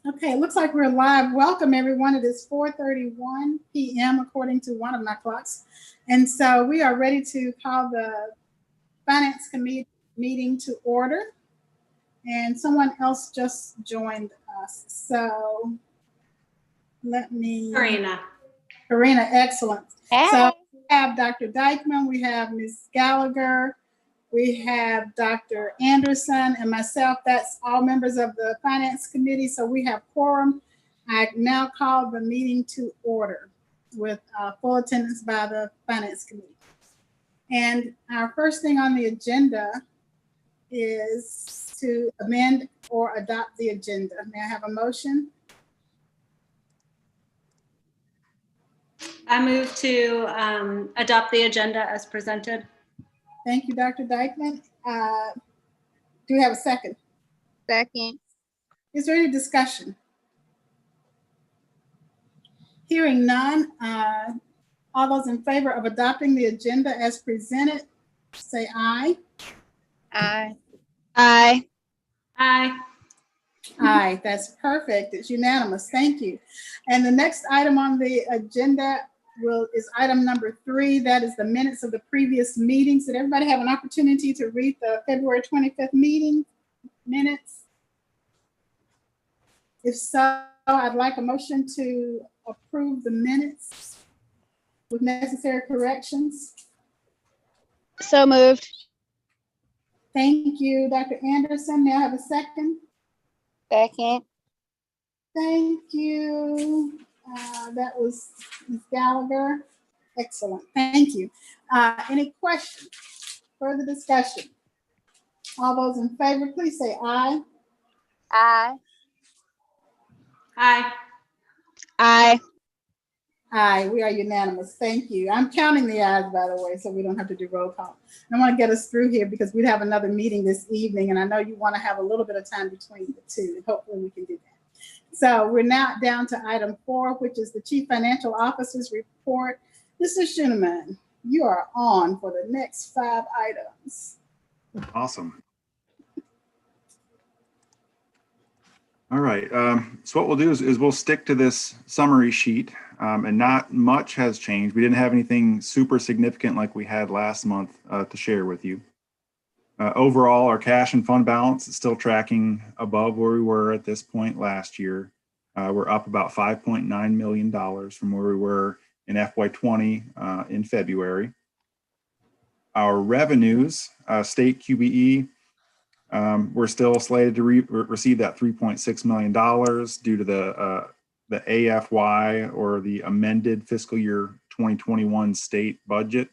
Okay, it looks like we're live. Welcome, everyone. It is 4:31 p.m. according to one of my clocks. And so we are ready to call the Finance Committee meeting to order. And someone else just joined us. So let me. Karina, excellent. Hey. So we have Dr. Dykeman, we have Ms. Gallagher, we have Dr. Anderson, and myself. That's all members of the Finance Committee. So we have quorum. I now call the meeting to order with full attendance by the Finance Committee. And our first thing on the agenda is to amend or adopt the agenda. May I have a motion? I move to adopt the agenda as presented. Thank you, Dr. Dykeman. Do we have a second? Second. Is there any discussion? Hearing none, all those in favor of adopting the agenda as presented, say aye. Aye. Aye. Aye. Aye, that's perfect. It's unanimous. Thank you. And the next item on the agenda is item number 3. That is the minutes of the previous meetings. Did everybody have an opportunity to read the February 25th meeting minutes? If so, I'd like a motion to approve the minutes with necessary corrections. So moved. Thank you, Dr. Anderson. May I have a second? Second. Thank you. That was Ms. Gallagher. Excellent. Thank you. Any questions? Further discussion? All those in favor, please say aye. Aye. Aye. Aye. Aye, we are unanimous. Thank you. I'm counting the ayes, by the way, so we don't have to do roll call. I want to get us through here because we have another meeting this evening, and I know you want to have a little bit of time between the two, and hopefully we can do that. So we're now down to item 4, which is the Chief Financial Officer's report. Mr. Schoeneman, you are on for the next 5 items. Awesome. All right, so what we'll do is we'll stick to this summary sheet, and not much has changed. We didn't have anything super significant like we had last month to share with you. Overall, our cash and fund balance is still tracking above where we were at this point last year. We're up about $5.9 million from where we were in FY20 in February. Our revenues, state QBE, we're still slated to receive that $3.6 million due to the AFY, or the amended fiscal year 2021 state budget.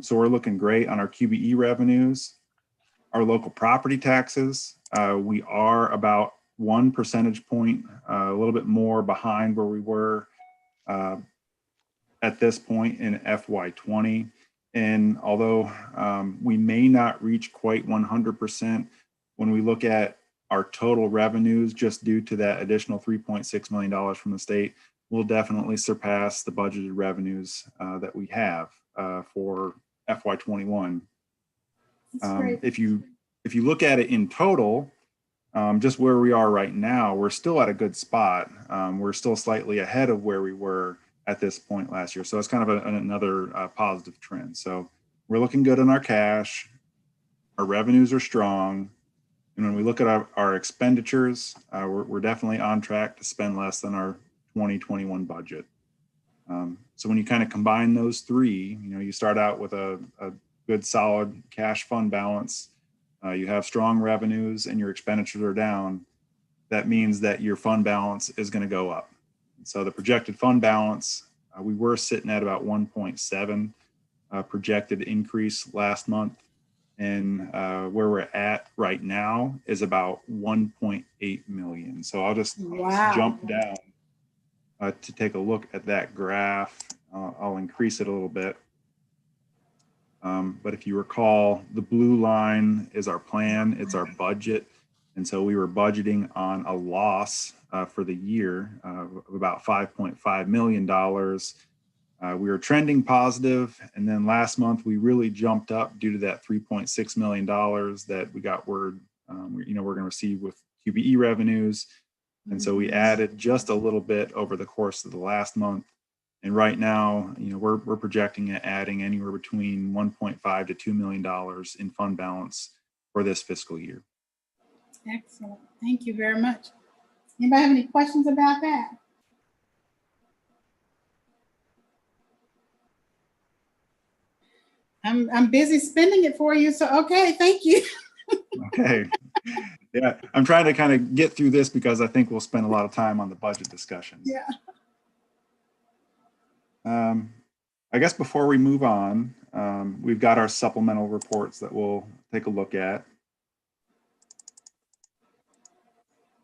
So we're looking great on our QBE revenues. Our local property taxes, we are about 1 percentage point, a little bit more behind where we were at this point in FY20. And although we may not reach quite 100%, when we look at our total revenues, just due to that additional $3.6 million from the state, we'll definitely surpass the budgeted revenues that we have for FY21. If you look at it in total, just where we are right now, we're still at a good spot. We're still slightly ahead of where we were at this point last year. So it's kind of another positive trend. So we're looking good on our cash. Our revenues are strong. And when we look at our expenditures, we're definitely on track to spend less than our 2021 budget. So when you kind of combine those three, you start out with a good solid cash fund balance. You have strong revenues and your expenditures are down. That means that your fund balance is going to go up. So the projected fund balance, we were sitting at about 1.7 projected increase last month. And where we're at right now is about 1.8 million. So I'll just jump down to take a look at that graph. I'll increase it a little bit. But if you recall, the blue line is our plan, it's our budget. And so we were budgeting on a loss for the year of about $5.5 million. We were trending positive, and then last month we really jumped up due to that $3.6 million that we got word we're going to receive with QBE revenues. And so we added just a little bit over the course of the last month. And right now, we're projecting at adding anywhere between $1.5 to $2 million in fund balance for this fiscal year. Excellent. Thank you very much. Anybody have any questions about that? I'm busy spending it for you, so okay, thank you. Okay. Yeah, I'm trying to kind of get through this because I think we'll spend a lot of time on the budget discussion. Yeah. I guess before we move on, we've got our supplemental reports that we'll take a look at.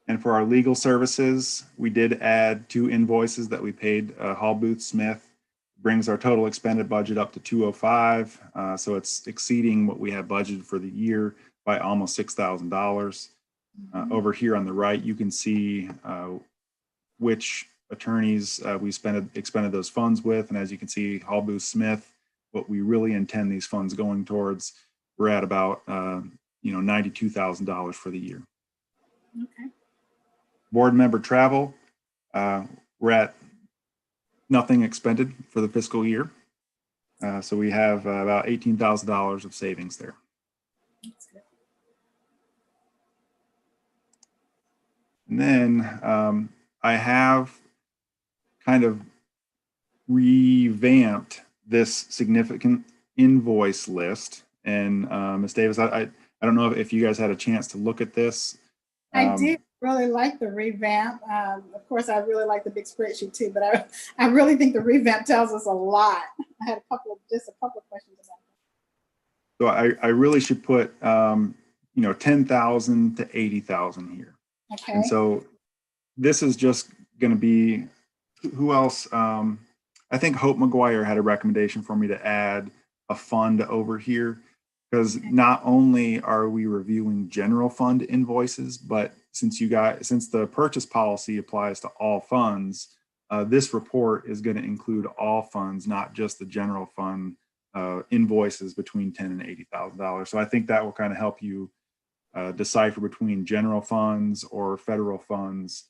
And for our legal services, we did add 2 invoices that we paid Hall Booth Smith. Brings our total expended budget up to 205. So it's exceeding what we had budgeted for the year by almost $6,000. Over here on the right, you can see which attorneys we expended those funds with. And as you can see, Hall Booth Smith, what we really intend these funds going towards, we're at about $92,000 for the year. Okay. Board member travel, we're at nothing expended for the fiscal year. So we have about $18,000 of savings there. That's good. And then I have kind of revamped this significant invoice list. And Ms. Davis, I don't know if you guys had a chance to look at this. I did really like the revamp. Of course, I really like the big spreadsheet too, but I really think the revamp tells us a lot. I had just a couple of questions about that. So I really should put 10,000 to 80,000 here. Okay. And so this is just going to be, who else? I think Hope McGuire had a recommendation for me to add a fund over here, because not only are we reviewing general fund invoices, but since the purchase policy applies to all funds, this report is going to include all funds, not just the general fund invoices between $10,000 and $80,000. So I think that will kind of help you decipher between general funds or federal funds,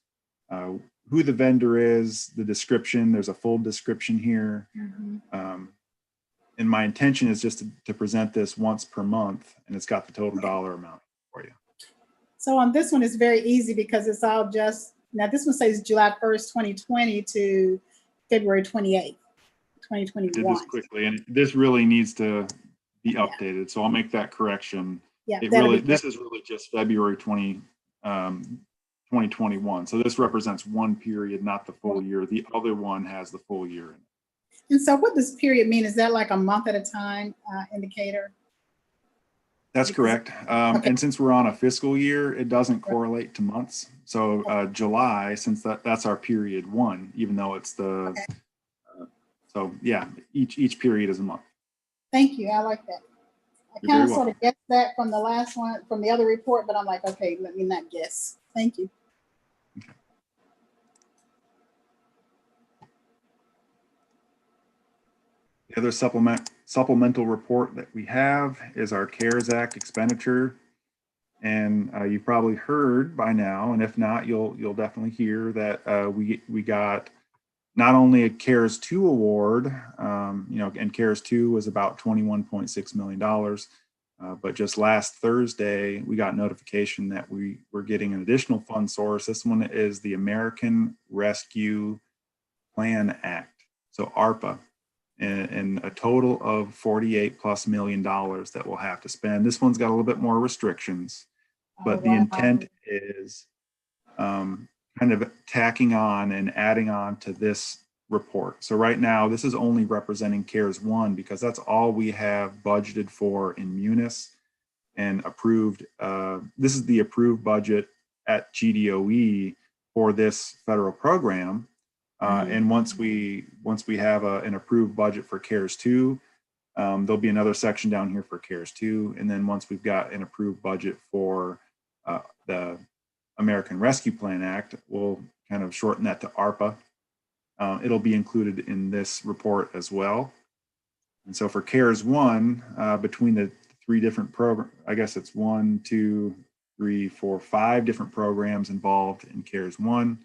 who the vendor is, the description. There's a full description here. Mm-hmm. And my intention is just to present this once per month, and it's got the total dollar amount for you. So on this one, it's very easy because it's all now this one says July 1st, 2020 to February 28th, 2021. I did this quickly, and this really needs to be updated. So I'll make that correction. Yeah, this is really just February 2021. So this represents one period, not the full year. The other one has the full year in it. And so what does period mean? Is that like a month at a time indicator? That's correct. Okay. And since we're on a fiscal year, it doesn't correlate to months. So July, since that's our period 1, even though it's the, so yeah, each period is a month. Thank you. I like that. I You're kind of very sort of guessed that from the last one, from the other report, but I'm like, okay, let me not guess. Thank you. Okay. The other supplemental report that we have is our CARES Act expenditure. And you've probably heard by now, and if not, you'll definitely hear that we got not only a CARES 2 award, and CARES 2 was about $21.6 million, but just last Thursday, we got notification that we were getting an additional fund source. This one is the American Rescue Plan Act, so ARPA, and a total of $48+ million that we'll have to spend. This one's got a little bit more restrictions, but the intent is kind of tacking on and adding on to this report. So right now, this is only representing CARES 1 because that's all we have budgeted for in Munis and approved. This is the approved budget at GDOE for this federal program. And once we have an approved budget for CARES 2, there'll be another section down here for CARES 2. And then once we've got an approved budget for the American Rescue Plan Act, we'll kind of shorten that to ARPA. It'll be included in this report as well. And so for CARES 1, between the 3 different programs, I guess it's 1, 2, 3, 4, 5 different programs involved in CARES 1.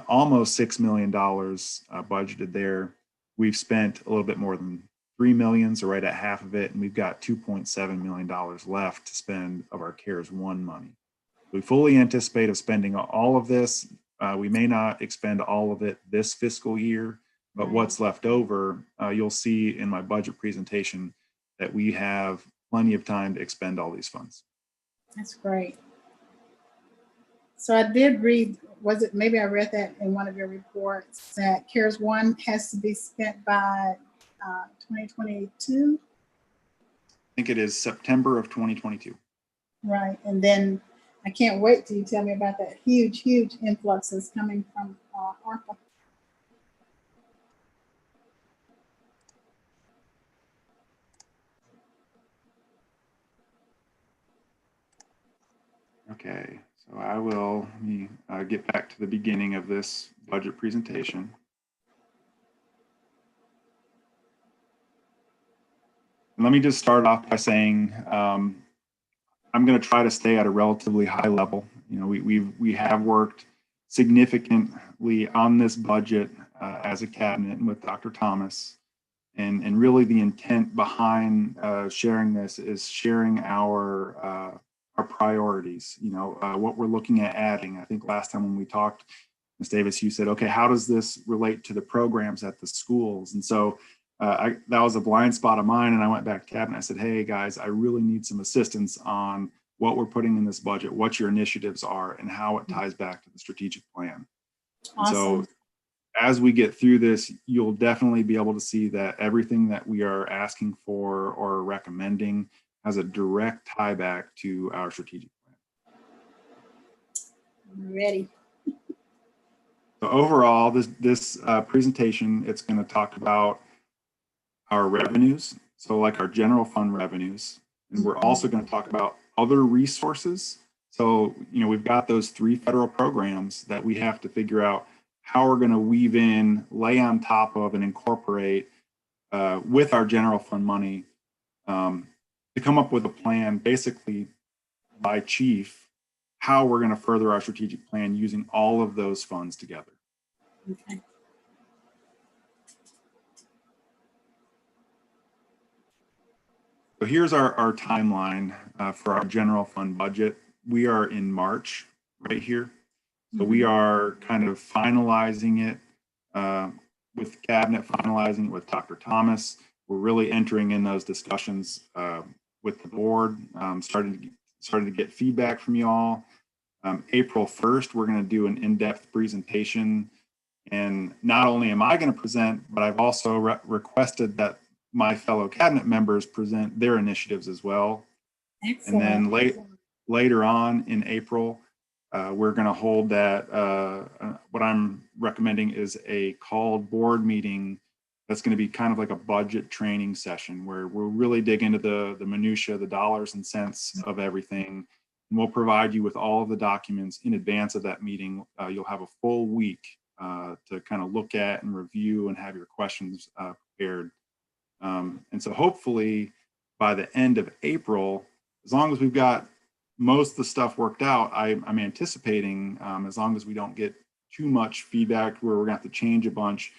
Almost $6 million budgeted there. We've spent a little bit more than $3 million, so right at half of it, and we've got $2.7 million left to spend of our CARES 1 money. We fully anticipate of spending all of this. We may not expend all of it this fiscal year, but what's left over, you'll see in my budget presentation that we have plenty of time to expend all these funds. That's great. So I did read, maybe I read that in one of your reports, that CARES 1 has to be spent by 2022? I think it is September of 2022. Right, and then I can't wait till you tell me about that huge influx that's coming from ARPA. Okay, so I will get back to the beginning of this budget presentation. And let me just start off by saying I'm going to try to stay at a relatively high level. You know, we have worked significantly on this budget as a cabinet and with Dr. Thomas, and really the intent behind sharing this is sharing our priorities. You know, what we're looking at adding. I think last time when we talked, Ms. Davis, you said, okay, how does this relate to the programs at the schools? And so that was a blind spot of mine, and I went back to cabinet. I said, hey guys, I really need some assistance on what we're putting in this budget, what your initiatives are, and how it ties back to the strategic plan. Awesome. So as we get through this, you'll definitely be able to see that everything that we are asking for or recommending has a direct tie back to our strategic plan. I'm ready. So overall, this presentation, it's going to talk about our revenues, so like our general fund revenues, and we're also going to talk about other resources. So, you know, we've got those 3 federal programs that we have to figure out how we're going to weave in, lay on top of, and incorporate with our general fund money to come up with a plan, basically by chief, how we're going to further our strategic plan using all of those funds together. Okay. So here's our timeline for our general fund budget. We are in March right here. So we are kind of finalizing it with cabinet, finalizing it with Dr. Thomas. We're really entering in those discussions with the board, starting to get feedback from you all. April 1st, we're going to do an in-depth presentation. And not only am I going to present, but I've also requested that my fellow cabinet members present their initiatives as well. Excellent. And then later on in April, we're going to hold that, what I'm recommending is a called board meeting that's going to be kind of like a budget training session where we'll really dig into the minutia, the dollars and cents of everything. And we'll provide you with all of the documents in advance of that meeting. You'll have a full week to kind of look at and review and have your questions prepared. And so hopefully by the end of April, as long as we've got most of the stuff worked out, I'm anticipating, as long as we don't get too much feedback where we're gonna have to change a bunch,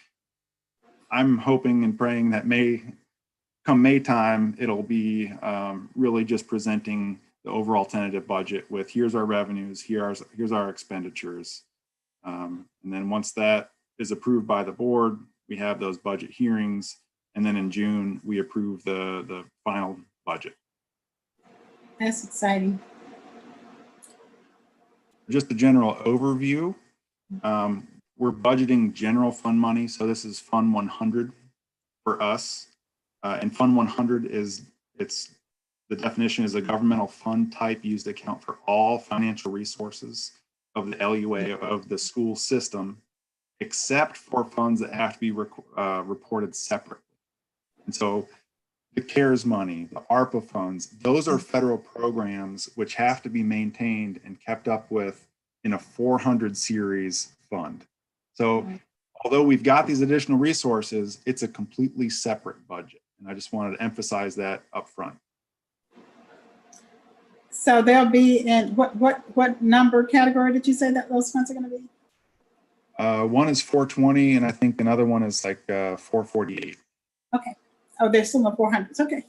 I'm hoping and praying that come May time, it'll be really just presenting the overall tentative budget with here's our revenues, here's our expenditures. And then once that is approved by the board, we have those budget hearings. And then in June, we approve the final budget. That's exciting. Just a general overview. We're budgeting general fund money. So this is Fund 100 for us. And Fund 100 the definition is a governmental fund type used to account for all financial resources of the LUA of the school system, except for funds that have to be reported separately. And so the CARES money, the ARPA funds, those are federal programs which have to be maintained and kept up with in a 400 series fund. So although we've got these additional resources, it's a completely separate budget. And I just wanted to emphasize that up front. So they'll be in what number category did you say that those funds are going to be? One is 420, and I think another one is like 448. Okay. Oh, there's still no 400s. Okay.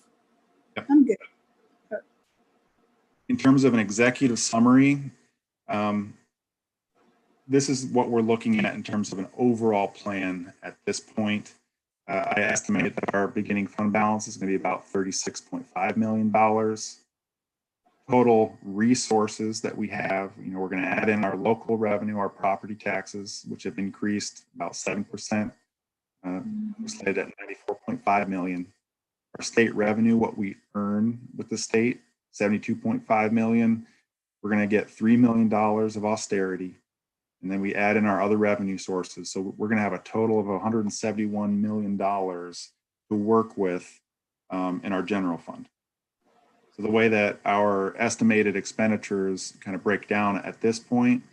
Yep. I'm good. In terms of an executive summary, this is what we're looking at in terms of an overall plan at this point. I estimate that our beginning fund balance is going to be about $36.5 million. Total resources that we have, we're going to add in our local revenue, our property taxes, which have increased about 7%, we're slated at $94.5 million. Our state revenue, what we earn with the state, $72.5 million. We're going to get $3 million of austerity, and then we add in our other revenue sources. So we're going to have a total of $171 million to work with in our general fund. So the way that our estimated expenditures kind of break down at this point,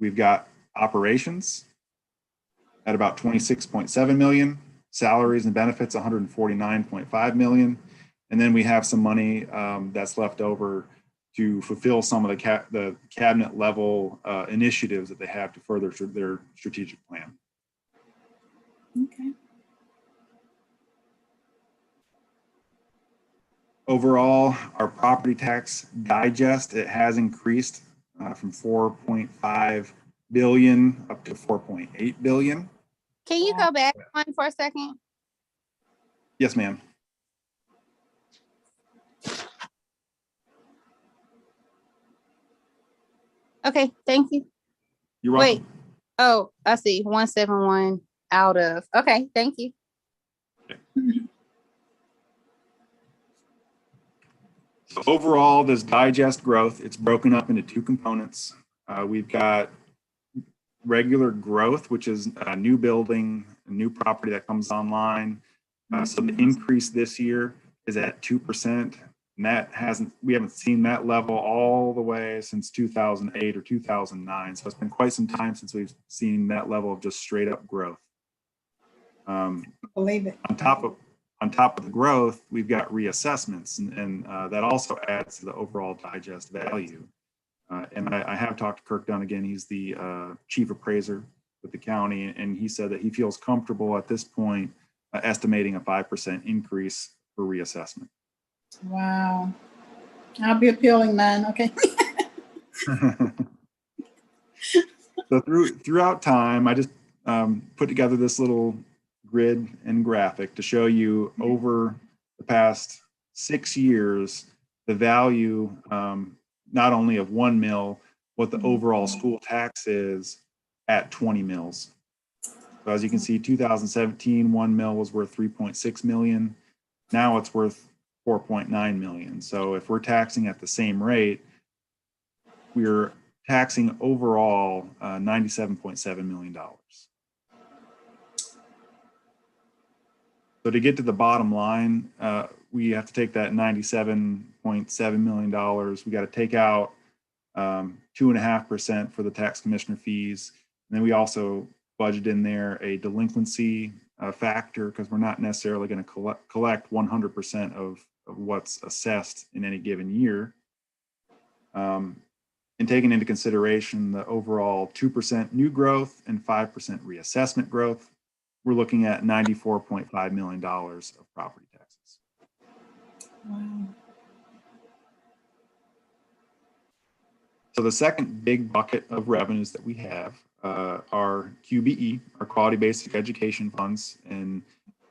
we've got operations at about 26.7 million, salaries and benefits 149.5 million, and then we have some money that's left over to fulfill some of the cabinet level initiatives that they have to further their strategic plan. Okay. Overall, our property tax digest, it has increased from 4.5 billion up to 4.8 billion. Can you go back one for a second? Yes, ma'am. Okay, thank you. You're welcome. Wait. Oh, I see. 171 out of. Okay, thank you. So overall, this digest growth, it's broken up into two components. We've got regular growth, which is a new building, a new property that comes online. So the increase this year is at 2%. And we haven't seen that level all the way since 2008 or 2009. So it's been quite some time since we've seen that level of just straight up growth. Believe it. On top of the growth, we've got reassessments, and that also adds to the overall digest value. And I have talked to Kirk Dunnigan. He's the chief appraiser with the county, and he said that he feels comfortable at this point estimating a 5% increase for reassessment. Wow. I'll be appealing mine. Okay. So throughout time, I just put together this little grid and graphic to show you over the past 6 years the value not only of 1 mil, what the overall school tax is at 20 mils. So as you can see, 2017 1 mil was worth 3.6 million. Now it's worth 4.9 million. So if we're taxing at the same rate, we're taxing overall $97.7 million. So to get to the bottom line, we have to take that $97.7 million. We got to take out 2.5% for the tax commissioner fees. And then we also budget in there a delinquency factor, because we're not necessarily going to collect 100% of what's assessed in any given year. And taking into consideration the overall 2% new growth and 5% reassessment growth, we're looking at $94.5 million of property taxes. Wow. So the second big bucket of revenues that we have are QBE, our Quality Basic Education Funds, and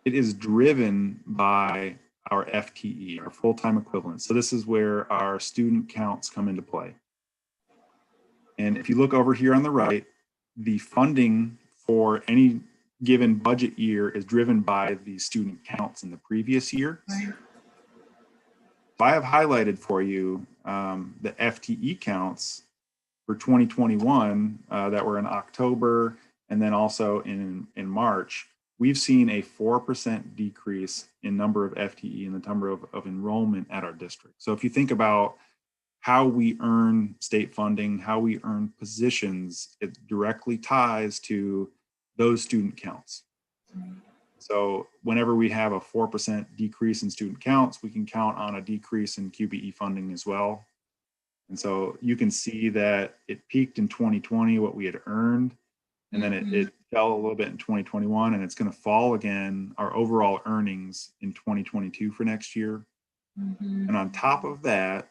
it is driven by our FTE, our full-time equivalent. So this is where our student counts come into play. And if you look over here on the right, the funding for any given budget year is driven by the student counts in the previous year. Right. So I have highlighted for you the FTE counts for 2021 that were in October and then also in March. We've seen a 4% decrease in number of FTE and the number of enrollment at our district. So if you think about how we earn state funding, how we earn positions, it directly ties to those student counts. So whenever we have a 4% decrease in student counts, we can count on a decrease in QBE funding as well. And so you can see that it peaked in 2020, what we had earned, and then it fell a little bit in 2021, and it's going to fall again, our overall earnings in 2022 for next year. And on top of that,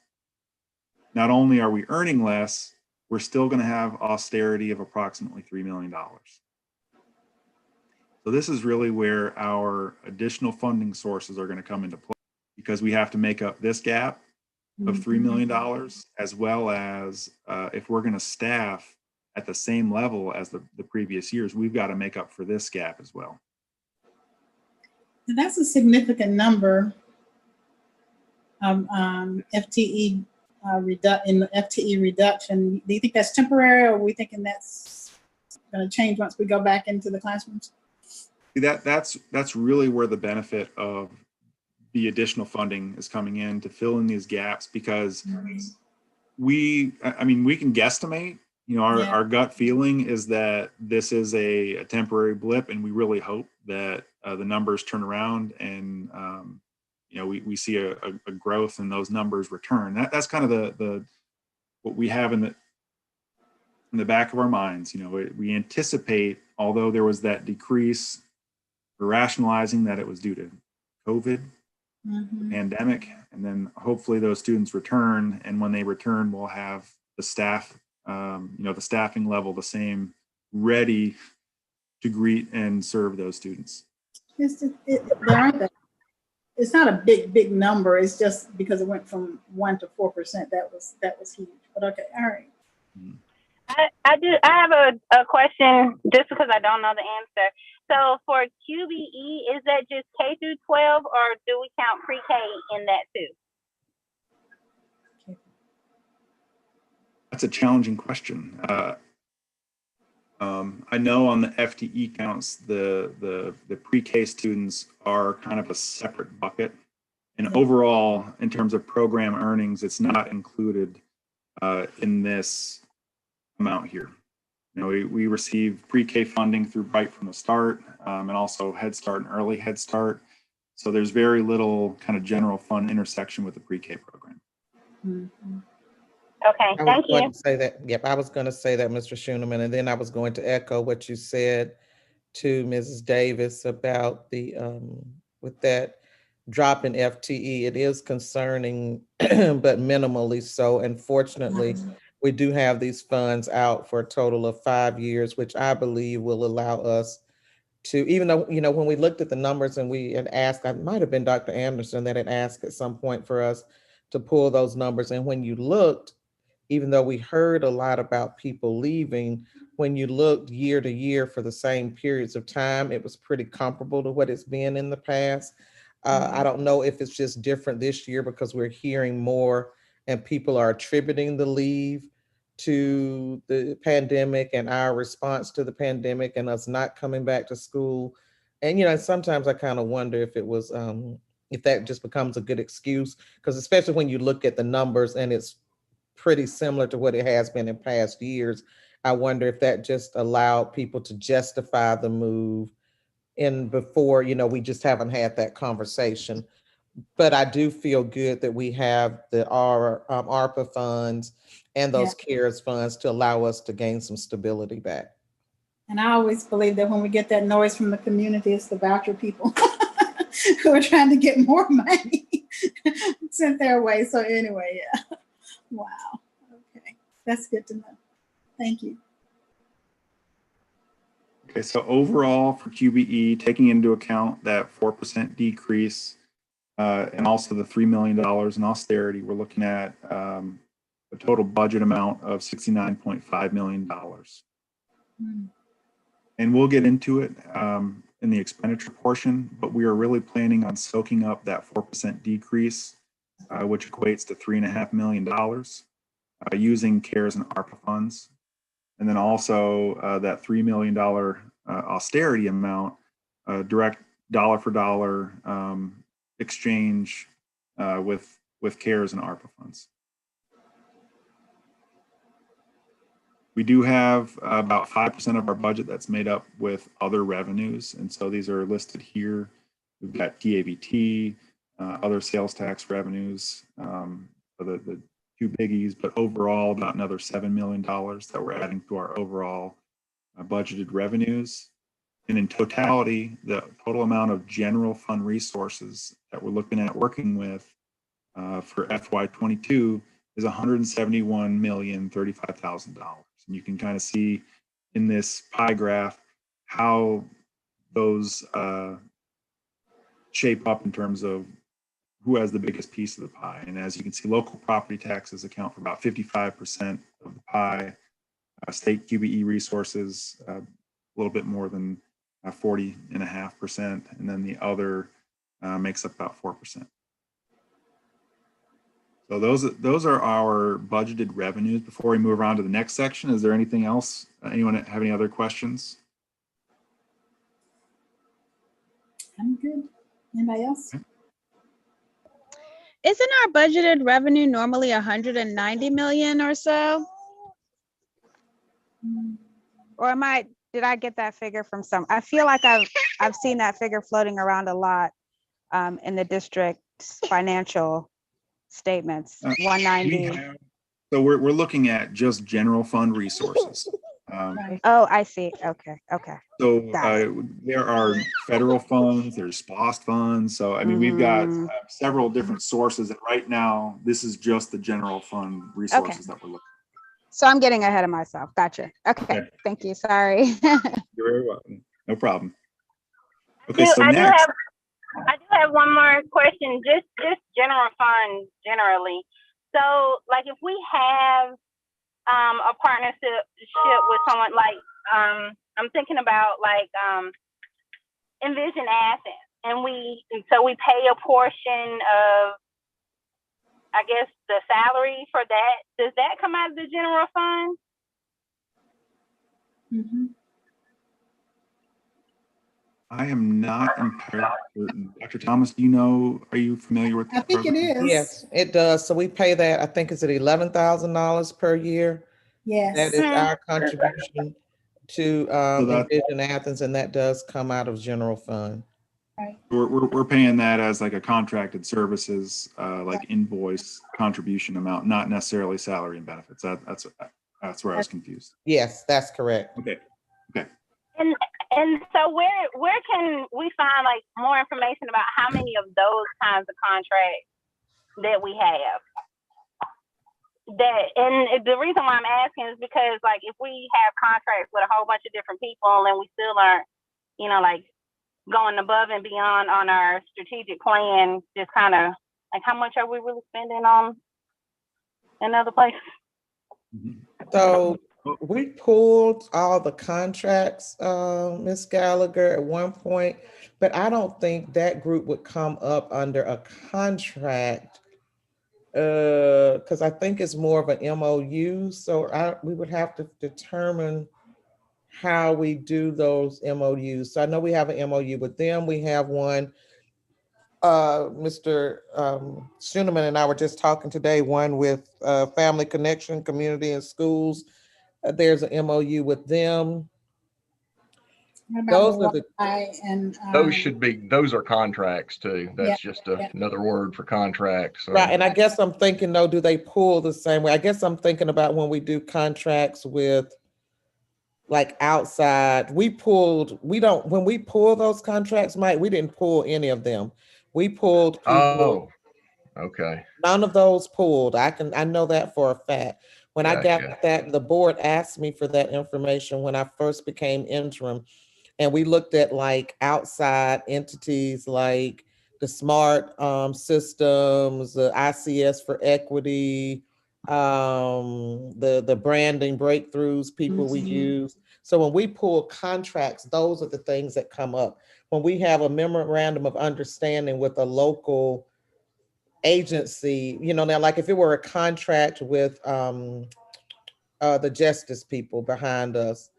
not only are we earning less, we're still going to have austerity of approximately $3 million. So this is really where our additional funding sources are going to come into play, because we have to make up this gap of $3 million, as well as if we're going to staff at the same level as the previous years, we've got to make up for this gap as well. And that's a significant number of FTE in the FTE reduction. Do you think that's temporary, or are we thinking that's going to change once we go back into the classrooms? That's really where the benefit of the additional funding is coming in to fill in these gaps, because we can guesstimate, our gut feeling is that this is a temporary blip, and we really hope that the numbers turn around and we see a growth and those numbers return. That's kind of the what we have in the back of our minds. We anticipate, although there was that decrease, we're rationalizing that it was due to COVID, the pandemic, and then hopefully those students return, and when they return, we'll have the staff, the staffing level the same, ready to greet and serve those students. It's not a big number. It's just because it went from 1% to 4%. That was huge. But okay, all right. I have a question, just because I don't know the answer. So for QBE, is that just K through 12, or do we count pre-K in that too? That's a challenging question. I know on the FTE counts, the pre-K students are kind of a separate bucket. And overall, in terms of program earnings, it's not included in this amount here. We receive pre-K funding through Right from the Start, and also Head Start and Early Head Start. So there's very little kind of general fund intersection with the pre-K program. Okay, thank you. I was going to say that, Mr. Schooneman, and then I was going to echo what you said to Mrs. Davis about the with that drop in FTE. It is concerning, but minimally so. And fortunately, we do have these funds out for a total of 5 years, which I believe will allow us to, even though, when we looked at the numbers and we had asked, I might have been Dr. Anderson that had asked at some point for us to pull those numbers. And when you looked, even though we heard a lot about people leaving, when you looked year to year for the same periods of time, it was pretty comparable to what it's been in the past. I don't know if it's just different this year because we're hearing more and people are attributing the leave to the pandemic and our response to the pandemic and us not coming back to school. And, sometimes I kind of wonder if it was, if that just becomes a good excuse, because especially when you look at the numbers and it's pretty similar to what it has been in past years, I wonder if that just allowed people to justify the move and before, we just haven't had that conversation. But I do feel good that we have the ARPA funds and those CARES funds to allow us to gain some stability back. And I always believe that when we get that noise from the community, it's the voucher people who are trying to get more money sent their way. So anyway, yeah. Wow. Okay. That's good to know. Thank you. Okay, so overall for QBE, taking into account that 4% decrease and also the $3 million in austerity, we're looking at a total budget amount of $69.5 million. And we'll get into it in the expenditure portion, but we are really planning on soaking up that 4% decrease, which equates to $3.5 million using CARES and ARPA funds. And then also that $3 million austerity amount, direct dollar for dollar exchange with CARES and ARPA funds. We do have about 5% of our budget that's made up with other revenues. And so these are listed here. We've got TABT, other sales tax revenues, the two biggies, but overall about another $7 million that we're adding to our overall budgeted revenues. And in totality, the total amount of general fund resources that we're looking at working with for FY22 is $171,035,000. And you can kind of see in this pie graph how those shape up in terms of who has the biggest piece of the pie. And as you can see, local property taxes account for about 55% of the pie. State QBE resources, a little bit more than 40.5%, and then the other makes up about 4%. So those are our budgeted revenues. Before we move on to the next section, is there anything else? Anyone have any other questions? I'm good. Anybody else? Isn't our budgeted revenue normally 190 million or so? Or did I get that figure from I feel like I've seen that figure floating around a lot in the district's financial statements, 190. So we're looking at just general fund resources. Oh, I see. Okay. So there are federal funds, there's SPOS funds. So, I mean, we've got several different sources. And right now, this is just the general fund resources that we're looking at. So I'm getting ahead of myself. Gotcha. Okay. Thank you. Sorry. You're very welcome. No problem. Okay, so I next. I do have one more question, just general fund generally. So, like, if we have a partnership with someone like, I'm thinking about like Envision Athens, and we pay a portion of, I guess, the salary for that. Does that come out of the general fund? Mm-hmm. I am not entirely certain. Dr. Thomas, do you know, are you familiar with that? I think program? it is. Yes, it does. So we pay that, I think it's at $11,000 per year. Yes. That is our contribution to that- Envision Athens, and that does come out of general fund. Right. We're paying that as like a contracted services, like invoice contribution amount, not necessarily salary and benefits. That's where I was confused. Yes, that's correct. Okay. And so where can we find like more information about how many of those kinds of contracts that we have? And the reason why I'm asking is because, like, if we have contracts with a whole bunch of different people and we still aren't, like going above and beyond on our strategic plan, just kind of like, how much are we really spending on another place? So we pulled all the contracts, Ms. Gallagher, at one point, but I don't think that group would come up under a contract because I think it's more of an MOU. So we would have to determine how we do those MOUs. So I know we have an MOU with them. We have one. Mr. Schoeneman and I were just talking today, one with Family Connection, Community and Schools. There's an MOU with them. Those are those are contracts too. That's just another word for contracts. So. Right. And I guess I'm thinking, though, do they pull the same way? I guess I'm thinking about when we do contracts with like outside, when we pull those contracts, Mike, we didn't pull any of them. We pulled people. Oh, okay. None of those pulled. I know that for a fact. When I got that, the board asked me for that information when I first became interim. And we looked at like outside entities like the SMART systems, the ICS for equity, the branding breakthroughs people we use. So when we pull contracts, those are the things that come up. When we have a memorandum of understanding with a local agency, now like if it were a contract with the justice people behind us,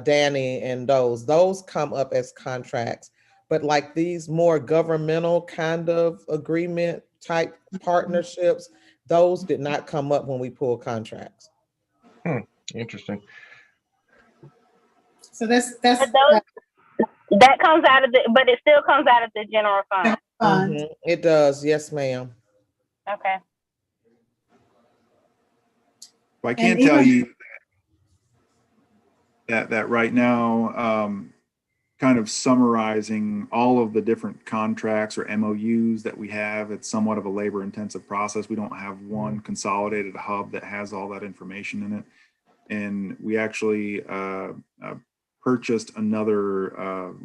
Danny and those come up as contracts. But like these more governmental kind of agreement type partnerships, those did not come up when we pull contracts. Interesting. So that comes out of but it still comes out of the general fund. It does. Yes, ma'am. Okay. Well, I can't And tell even- you that right now, kind of summarizing all of the different contracts or MOUs that we have, it's somewhat of a labor intensive process. We don't have one consolidated hub that has all that information in it. And we actually purchased another,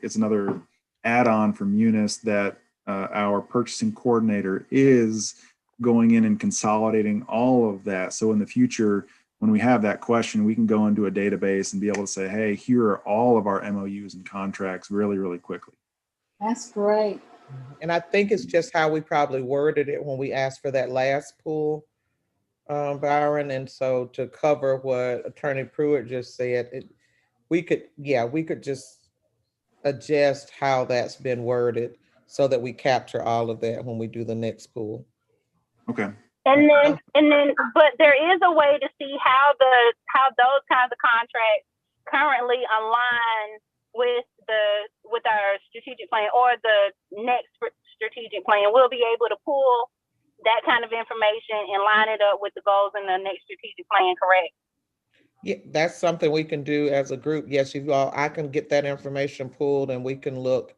it's another add-on from Munis that our purchasing coordinator is going in and consolidating all of that. So in the future, when we have that question, we can go into a database and be able to say, hey, here are all of our MOUs and contracts really, really quickly. That's great. And I think it's just how we probably worded it when we asked for that last pool, Byron. And so to cover what Attorney Pruitt just said, we could just adjust how that's been worded so that we capture all of that when we do the next pool. Okay. And then, but there is a way to see how those kinds of contracts currently align with our strategic plan or the next strategic plan. We'll be able to pull that kind of information and line it up with the goals in the next strategic plan, correct? Yeah, that's something we can do as a group. Yes, you all, I can get that information pulled and we can look.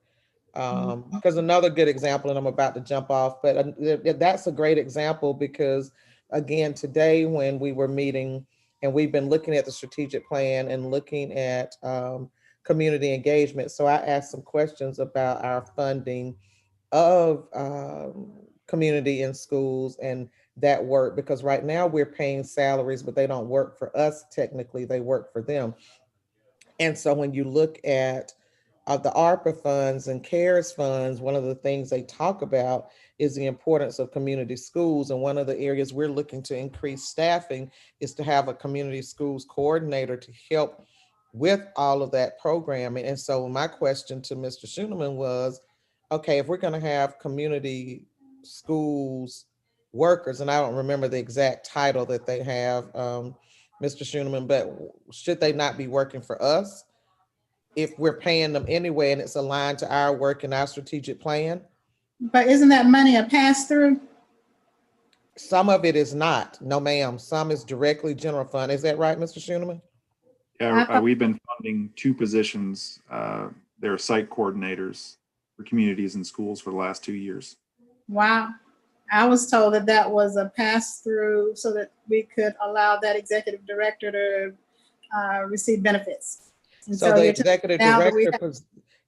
Because another good example, and I'm about to jump off, but that's a great example because again, today when we were meeting and we've been looking at the strategic plan and looking at community engagement. So I asked some questions about our funding of community in schools and that work, because right now we're paying salaries, but they don't work for us. Technically, they work for them. And so when you look at the ARPA funds and CARES funds, one of the things they talk about is the importance of community schools. And one of the areas we're looking to increase staffing is to have a community schools coordinator to help with all of that programming. And so my question to Mr. Schooneman was, okay, if we're going to have community schools workers, and I don't remember the exact title that they have, Mr. Schooneman, but should they not be working for us if we're paying them anyway and it's aligned to our work and our strategic plan? But isn't that money a pass through? Some of it is not. No, ma'am. Some is directly general fund. Is that right, Mr. Schooneman? Yeah, we've been funding 2 positions. They're site coordinators for communities and schools for the last 2 years. Wow. I was told that that was a pass through so that we could allow that executive director to receive benefits. And So the you're executive now that we director,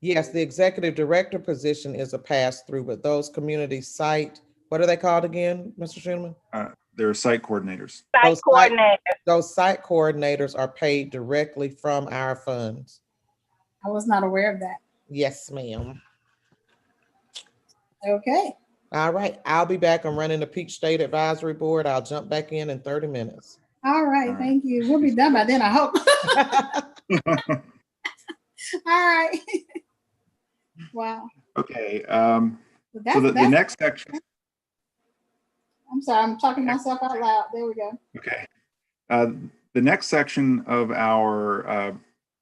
yes, the executive director position is a pass through, but those community site, what are they called again, Mr. Schooneman? They're site coordinators. Site coordinator. Those site coordinators are paid directly from our funds. I was not aware of that. Yes, ma'am. Okay. All right, I'll be back. I'm running the Peach State Advisory Board. I'll jump back in 30 minutes. All right. Thank you. We'll be done by then, I hope. All right. Wow. Okay. So So the next section. I'm sorry, I'm talking myself out loud. There we go. Okay. The next section of our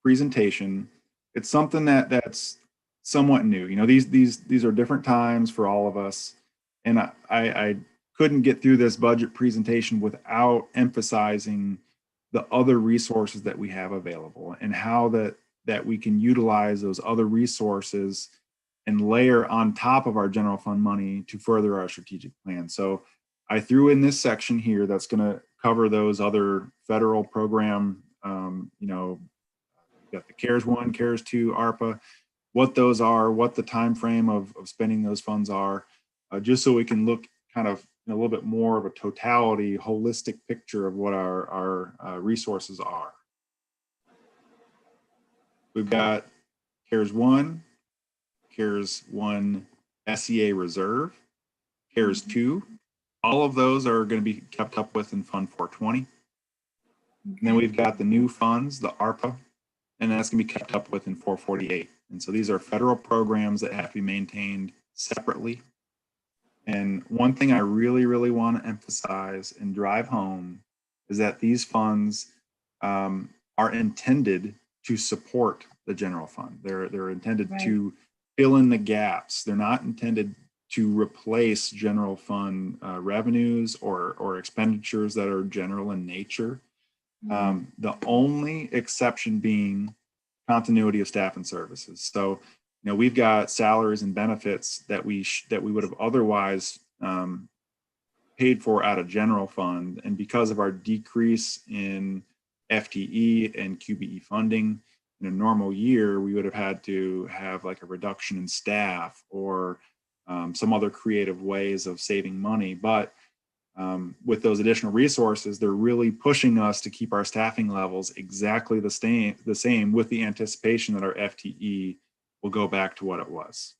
presentation, it's something that's somewhat new. You know, these are different times for all of us. And I couldn't get through this budget presentation without emphasizing the other resources that we have available and how that we can utilize those other resources and layer on top of our general fund money to further our strategic plan. So I threw in this section here that's going to cover those other federal program, you know, got the CARES 1, CARES 2, ARPA, what those are, what the time frame of spending those funds are, just so we can look kind of in a little bit more of a totality, holistic picture of what our resources are. We've got CARES 1, CARES 1 SEA Reserve, CARES 2. All of those are going to be kept up with in Fund 420. And then we've got the new funds, the ARPA, and that's going to be kept up with in 448. And so these are federal programs that have to be maintained separately. And one thing I really, really want to emphasize and drive home is that these funds are intended to support the general fund. They're intended to fill in the gaps. They're not intended to replace general fund revenues or expenditures that are general in nature. The only exception being continuity of staff and services. So, you know, we've got salaries and benefits that we would have otherwise paid for out of general fund, and because of our decrease in FTE and QBE funding in a normal year, we would have had to have like a reduction in staff or some other creative ways of saving money. But with those additional resources, they're really pushing us to keep our staffing levels exactly the same with the anticipation that our FTE will go back to what it was.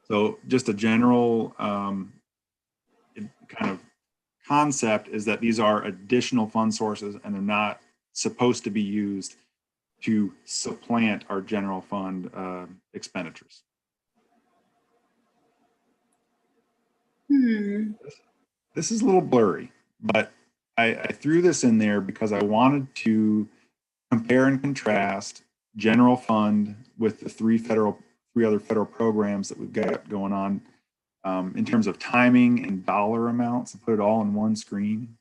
So just a general kind of concept is that these are additional fund sources and they're not supposed to be used to supplant our general fund expenditures. This is a little blurry, but I threw this in there because I wanted to compare and contrast general fund with the three other federal programs that we've got going on in terms of timing and dollar amounts, and put it all in one screen.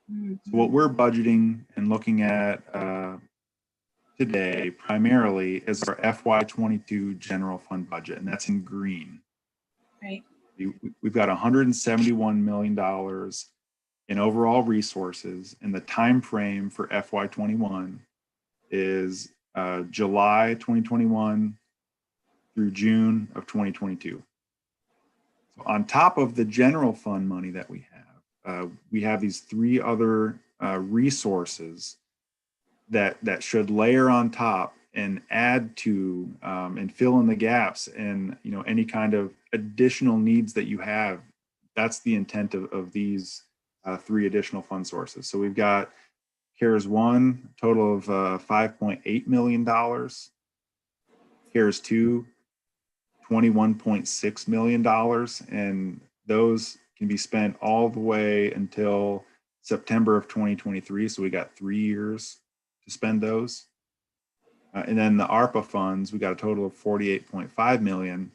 So what we're budgeting and looking at today primarily is our FY22 general fund budget, and that's in green. Right. We've got $171 million in overall resources, and the time frame for FY21 is July 2021 through June of 2022. So on top of the general fund money that we have these three other resources that should layer on top and add to and fill in the gaps and, you know, any kind of additional needs that you have. That's the intent of these three additional fund sources. So we've got CARES 1, total of $5.8 million. CARES 2, $21.6 million. And those can be spent all the way until September of 2023. So we got 3 years to spend those. And then the ARPA funds, we got a total of $48.5 million.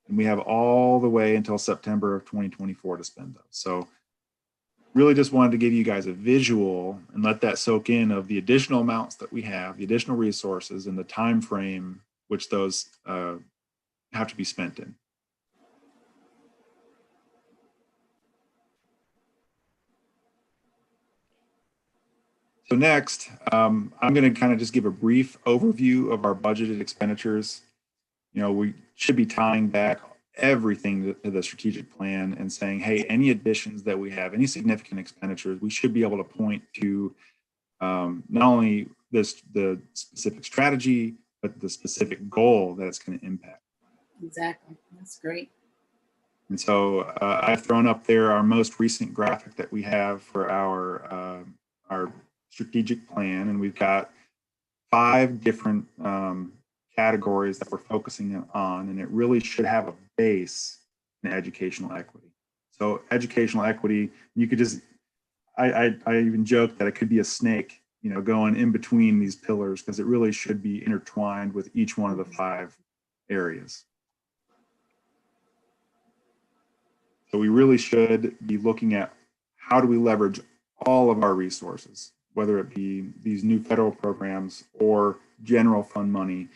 And we have all the way until September of 2024 to spend those. So really just wanted to give you guys a visual and let that soak in of the additional amounts that we have, the additional resources, and the time frame which those have to be spent in. So next, I'm going to kind of just give a brief overview of our budgeted expenditures. You know, we should be tying back everything to the strategic plan and saying, hey, any additions that we have, any significant expenditures, we should be able to point to not only the specific strategy, but the specific goal that it's going to impact. Exactly. That's great. And so I've thrown up there our most recent graphic that we have for our strategic plan, and we've got 5 different categories that we're focusing on, and it really should have a base in educational equity. So educational equity, you could just, I even joke that it could be a snake, you know, going in between these pillars, because it really should be intertwined with each one of the 5 areas. So we really should be looking at how do we leverage all of our resources, whether it be these new federal programs or general fund money,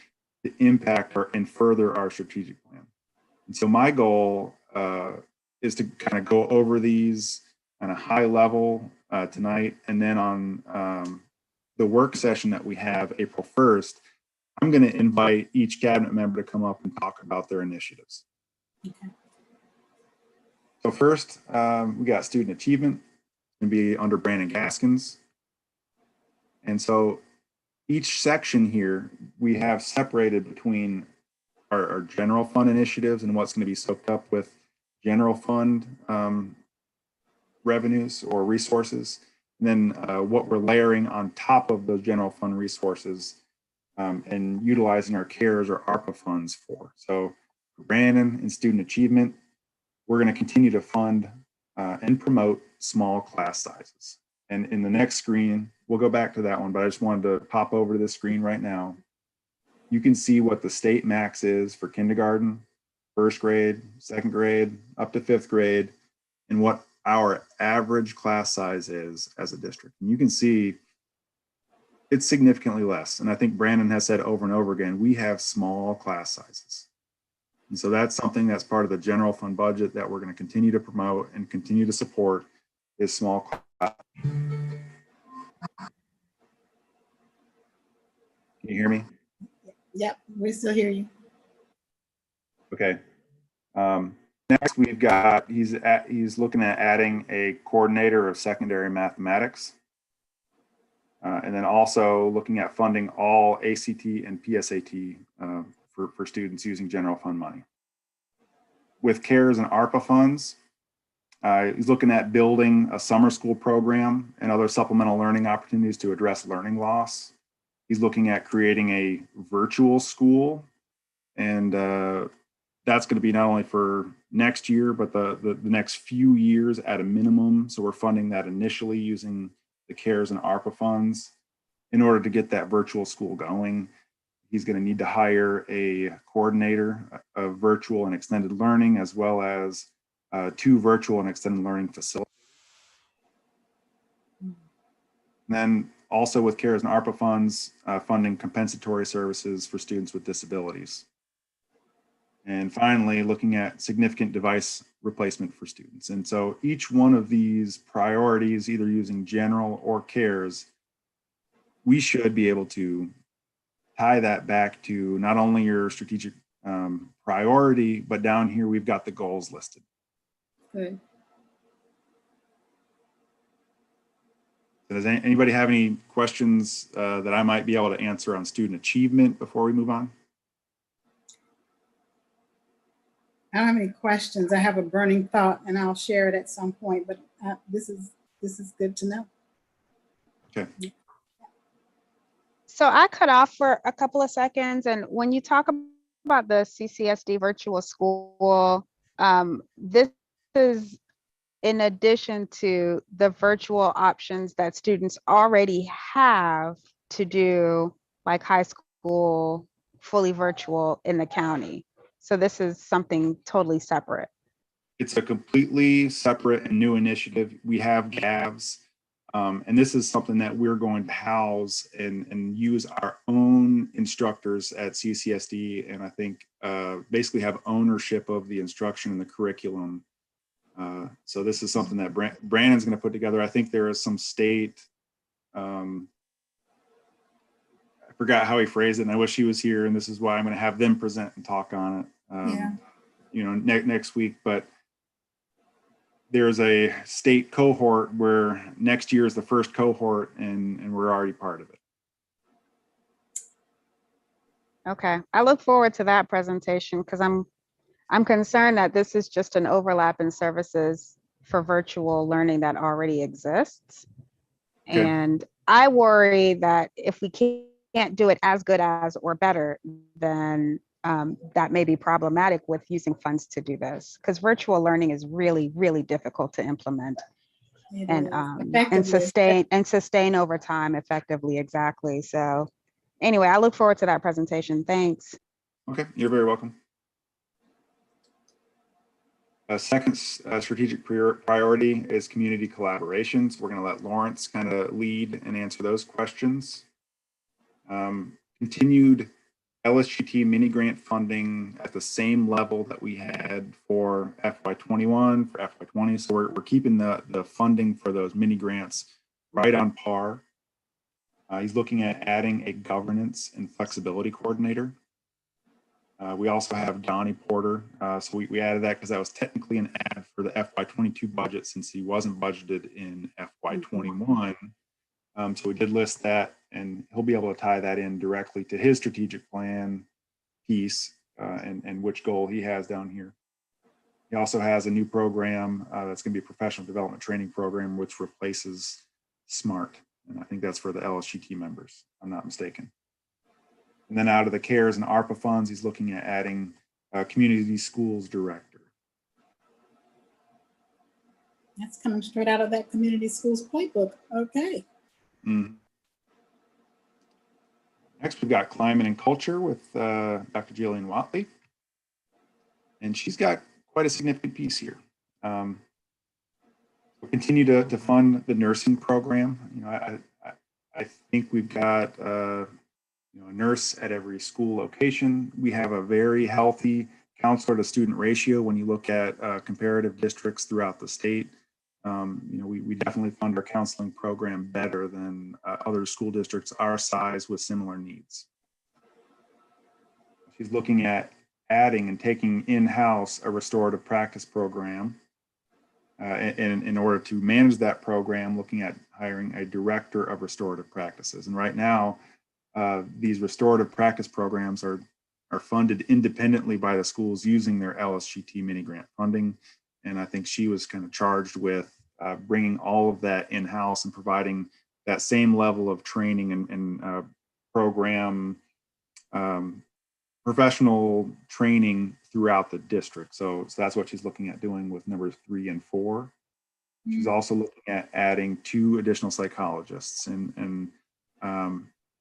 to impact and further our strategic plan. And so my goal is to kind of go over these on a high level tonight, and then on the work session that we have April 1st, I'm going to invite each cabinet member to come up and talk about their initiatives. Okay. So first, we got student achievement, going to be under Brandon Gaskins. And so each section here, we have separated between our general fund initiatives and what's going to be soaked up with general fund revenues or resources, and then what we're layering on top of those general fund resources and utilizing our CARES or ARPA funds for. So for Brandon and student achievement, we're going to continue to fund and promote small class sizes. And in the next screen, we'll go back to that one, but I just wanted to pop over to this screen right now. You can see what the state max is for kindergarten, first grade, second grade, up to fifth grade, and what our average class size is as a district. And you can see it's significantly less. And I think Brandon has said over and over again, we have small class sizes. And so that's something that's part of the general fund budget that we're going to continue to promote and continue to support is small class. Can you hear me? Yep, we still hear you. Okay. Next, we've got, he's looking at adding a coordinator of secondary mathematics. And then also looking at funding all ACT and PSAT for students using general fund money. With CARES and ARPA funds, he's looking at building a summer school program and other supplemental learning opportunities to address learning loss. He's looking at creating a virtual school, and that's going to be not only for next year, but the next few years at a minimum. So we're funding that initially using the CARES and ARPA funds in order to get that virtual school going. He's going to need to hire a coordinator of virtual and extended learning, as well as 2 virtual and extended learning facilities. And then also with CARES and ARPA funds, funding compensatory services for students with disabilities. And finally, looking at significant device replacement for students. And so each one of these priorities, either using general or CARES, we should be able to tie that back to not only your strategic priority, but down here we've got the goals listed. Good. Does anybody have any questions that I might be able to answer on student achievement before we move on? I don't have any questions. I have a burning thought and I'll share it at some point, but this is good to know. Okay. So I cut off for a couple of seconds, and when you talk about the CCSD virtual school, this is in addition to the virtual options that students already have to do, like high school, fully virtual in the county. So this is something totally separate. It's a completely separate and new initiative. We have GAVs, and this is something that we're going to house and use our own instructors at CCSD, and I think basically have ownership of the instruction and the curriculum. So this is something that Brandon's going to put together. I think there is some state, I forgot how he phrased it, and I wish he was here, and this is why I'm going to have them present and talk on it, you know, next week. But there's a state cohort where next year is the first cohort, and we're already part of it. Okay, I look forward to that presentation because I'm concerned that this is just an overlap in services for virtual learning that already exists. Okay. And I worry that if we can't do it as good as or better, then that may be problematic with using funds to do this, because virtual learning is really, really difficult to implement and sustain over time effectively. Exactly. So anyway, I look forward to that presentation. Thanks. Okay, you're very welcome. Second strategic priority is community collaborations. We're going to let Lawrence kind of lead and answer those questions. Continued LSGT mini grant funding at the same level that we had for FY21, for FY20. So we're keeping the funding for those mini grants right on par. He's looking at adding a governance and flexibility coordinator. We also have Donnie Porter. So we added that because that was technically an add for the FY22 budget since he wasn't budgeted in FY21. So we did list that, and he'll be able to tie that in directly to his strategic plan piece and which goal he has down here. He also has a new program that's going to be a professional development training program, which replaces SMART. And I think that's for the LSGT members, if I'm not mistaken. And then out of the CARES and ARPA funds, he's looking at adding a community schools director. That's coming straight out of that community schools playbook. Okay. Mm. Next, we've got climate and culture with Dr. Jillian Watley. And she's got quite a significant piece here. We'll continue to fund the nursing program. You know, I think we've got a nurse at every school location. We have a very healthy counselor to student ratio when you look at comparative districts throughout the state. We definitely fund our counseling program better than other school districts our size with similar needs. She's looking at adding and taking in-house a restorative practice program. In order to manage that program, looking at hiring a director of restorative practices. And right now, these restorative practice programs are funded independently by the schools using their LSGT mini grant funding. And I think she was kind of charged with bringing all of that in-house and providing that same level of training and program professional training throughout the district. So that's what she's looking at doing with numbers 3 and 4. She's also looking at adding 2 additional psychologists. And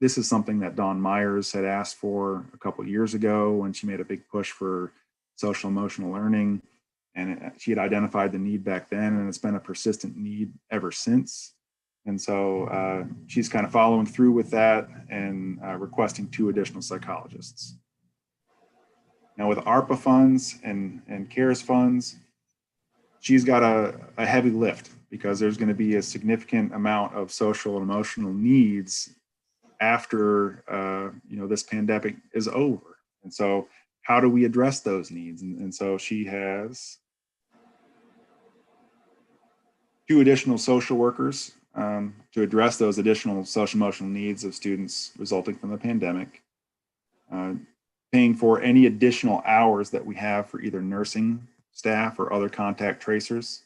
this is something that Dawn Myers had asked for a couple of years ago when she made a big push for social emotional learning. And she had identified the need back then, and it's been a persistent need ever since. And so she's kind of following through with that and requesting 2 additional psychologists. Now with ARPA funds and CARES funds, she's got a heavy lift because there's going to be a significant amount of social and emotional needs after this pandemic is over. And so how do we address those needs? And so she has 2 additional social workers to address those additional social emotional needs of students resulting from the pandemic. Paying for any additional hours that we have for either nursing staff or other contact tracers.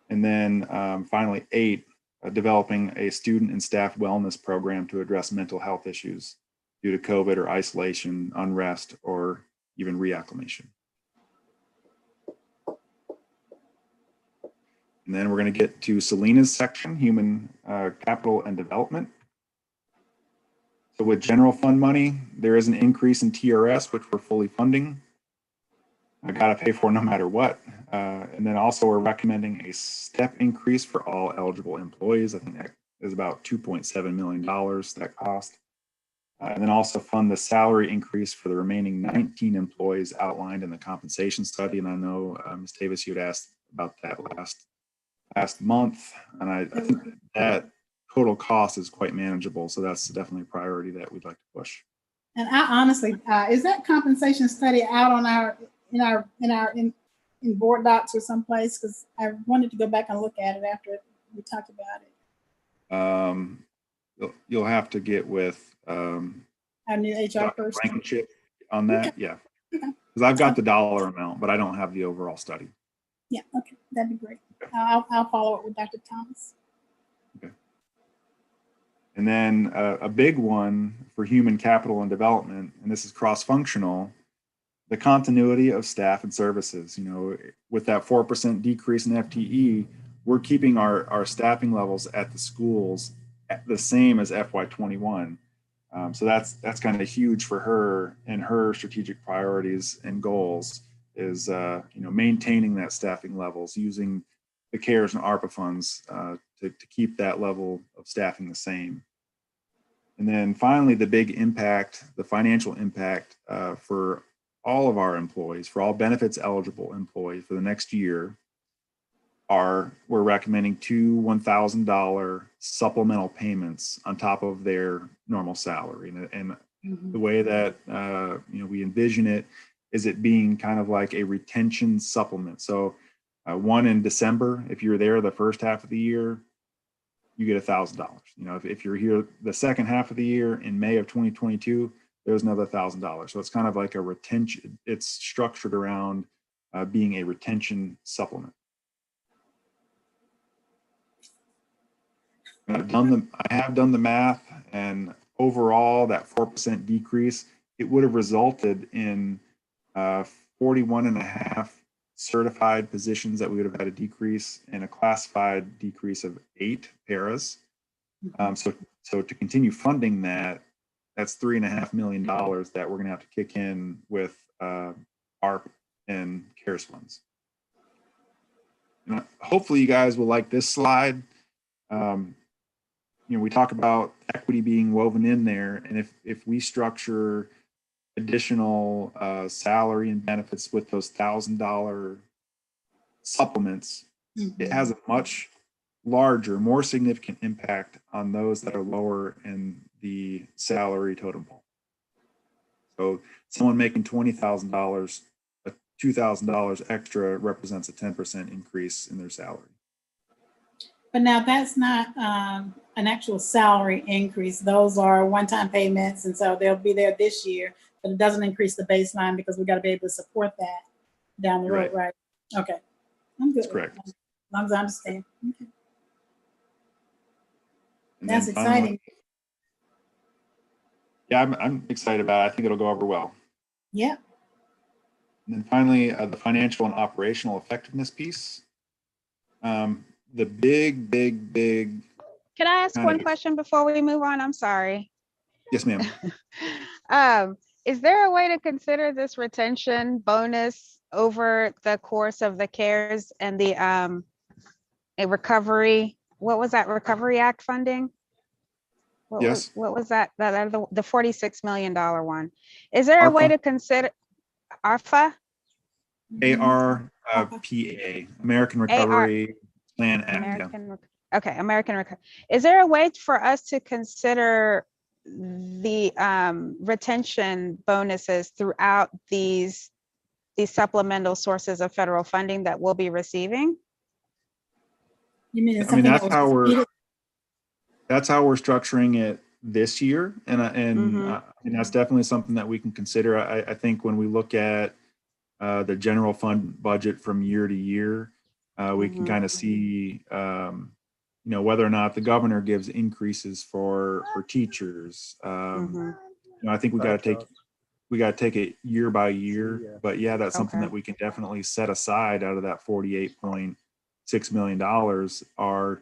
And then finally 8, developing a student and staff wellness program to address mental health issues due to COVID or isolation, unrest, or even reacclimation. And then we're going to get to Selena's section, human capital and development. So with general fund money, there is an increase in TRS, which we're fully funding. I got to pay for no matter what. And then also we're recommending a step increase for all eligible employees. I think that is about $2.7 million that cost. And then also fund the salary increase for the remaining 19 employees outlined in the compensation study. And I know, Ms. Davis, you had asked about that last month. And I think that total cost is quite manageable. So that's definitely a priority that we'd like to push. And I honestly, is that compensation study out on in board docs or someplace? Because I wanted to go back and look at it after we talked about it. You'll have to get with our new HR Dr. person Blankenship on that. Okay. Yeah, because I've got the dollar amount, but I don't have the overall study. Yeah, okay, that'd be great. I'll follow up with Dr. Thomas. Okay. And then a big one for human capital and development, and this is cross-functional, the continuity of staff and services. With that 4% decrease in FTE, we're keeping our staffing levels at the schools at the same as FY21. So that's kind of huge for her and her strategic priorities and goals is maintaining that staffing levels, using the CARES and ARPA funds to keep that level of staffing the same. And then finally, the big impact, the financial impact for all of our employees, for all benefits eligible employees for the next year, we're recommending 2 $1,000 supplemental payments on top of their normal salary. And the way that we envision it is it being kind of like a retention supplement. So one in December, if you're there the first half of the year, you get $1,000. If you're here the second half of the year in May of 2022, there's another $1,000. So it's kind of like a retention. It's structured around being a retention supplement. I have done the math, and overall, that 4% decrease, it would have resulted in 41.5 certified positions that we would have had a decrease, and a classified decrease of 8 paras. So to continue funding that, that's $3.5 million that we're going to have to kick in with ARPA and CARES funds. And hopefully you guys will like this slide. We talk about equity being woven in there, and if we structure additional salary and benefits with those $1,000 supplements, it has a much larger, more significant impact on those that are lower in the salary totem pole. So someone making $20,000, $2,000 extra represents a 10% increase in their salary. But now that's not an actual salary increase. Those are one-time payments, and so they'll be there this year, but it doesn't increase the baseline because we got to be able to support that down the road, right? Okay, I'm good. That's correct. As long as I understand. Okay. And That's then finally, exciting. yeah, I'm excited about it. I think it'll go over well. Yeah. And then finally, the financial and operational effectiveness piece. The big. Can I ask one question before we move on? I'm sorry. Yes, ma'am. Is there a way to consider this retention bonus over the course of the CARES and the a recovery? What was that Recovery Act funding? Yes. What was that? The $46 million one. Is there a way to consider ARPA? ARPA, American Recovery Plan Act. Okay, American Recovery. Is there a way for us to consider the retention bonuses throughout these supplemental sources of federal funding that we'll be receiving? You mean I mean, that's how we're structuring it this year, and that's definitely something that we can consider. I think when we look at the general fund budget from year to year, we can kind of see whether or not the governor gives increases for teachers. I think we got to take it year by year, but yeah, that's something that we can definitely set aside out of that $48.6 million are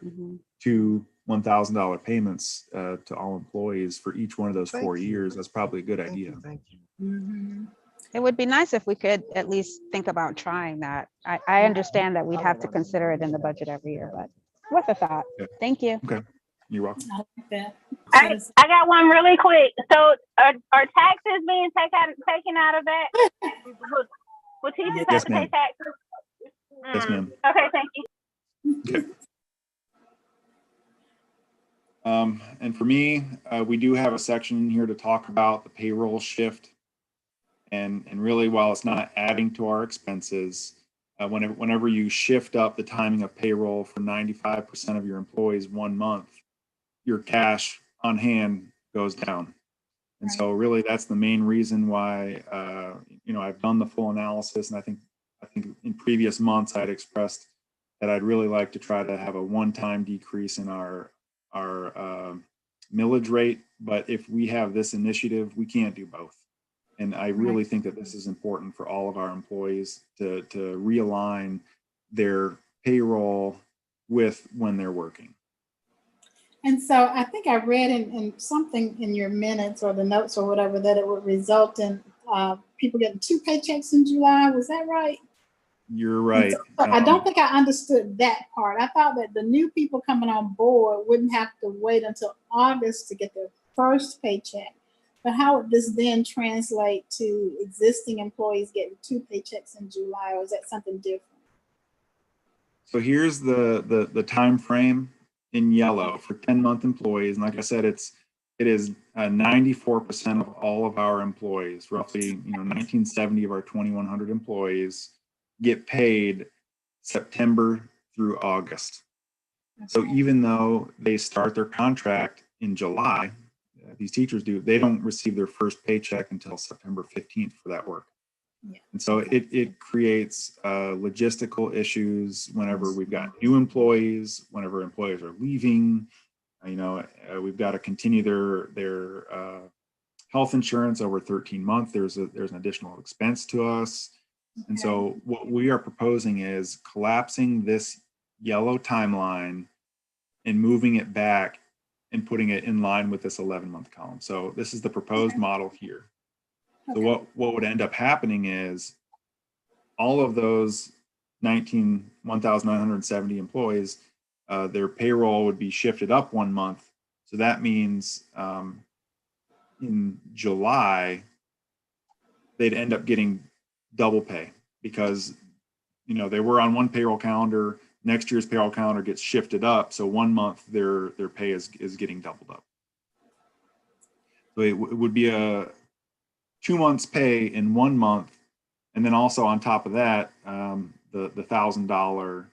two $1,000 payments to all employees for each one of those 4 years. That's probably a good idea. It would be nice if we could at least think about trying that. I understand that we'd have to consider it in the budget every year, but worth a thought. Yeah. Thank you. Okay, you're welcome. I got one really quick. So are taxes being taken out of that? Will teachers have to pay taxes? Yes, ma'am. Okay, thank you. Okay. And for me, we do have a section in here to talk about the payroll shift. And really, while it's not adding to our expenses, whenever you shift up the timing of payroll for 95% of your employees 1 month, your cash on hand goes down. And so really that's the main reason why, I've done the full analysis. And I think in previous months I'd expressed that I'd really like to try to have a one-time decrease in our millage rate. But if we have this initiative, we can't do both. And I really think that this is important for all of our employees to realign their payroll with when they're working. And so I think I read in something in your minutes or the notes or whatever that it would result in people getting 2 paychecks in July. Was that right? You're right. So I don't think I understood that part. I thought that the new people coming on board wouldn't have to wait until August to get their first paycheck. But how would this then translate to existing employees getting 2 paychecks in July, or is that something different? So here's the time frame in yellow for 10-month employees. And like I said, it is 94% of all of our employees, roughly 1970 of our 2,100 employees get paid September through August. So even though they start their contract in July, these teachers they don't receive their first paycheck until September 15th for that work. Yeah. And so it creates logistical issues whenever we've got new employees, whenever employees are leaving. We've got to continue their health insurance over 13 months. There's an additional expense to us. Okay. And so what we are proposing is collapsing this yellow timeline and moving it back and putting it in line with this 11-month column. So this is the proposed model here. So what would end up happening is all of those 1,970 employees, their payroll would be shifted up 1 month. So that means in July, they'd end up getting double pay because, they were on one payroll calendar. Next year's payroll calendar gets shifted up. So 1 month their pay is getting doubled up. So it would be a 2 months pay in 1 month. And then also on top of that, the $1,000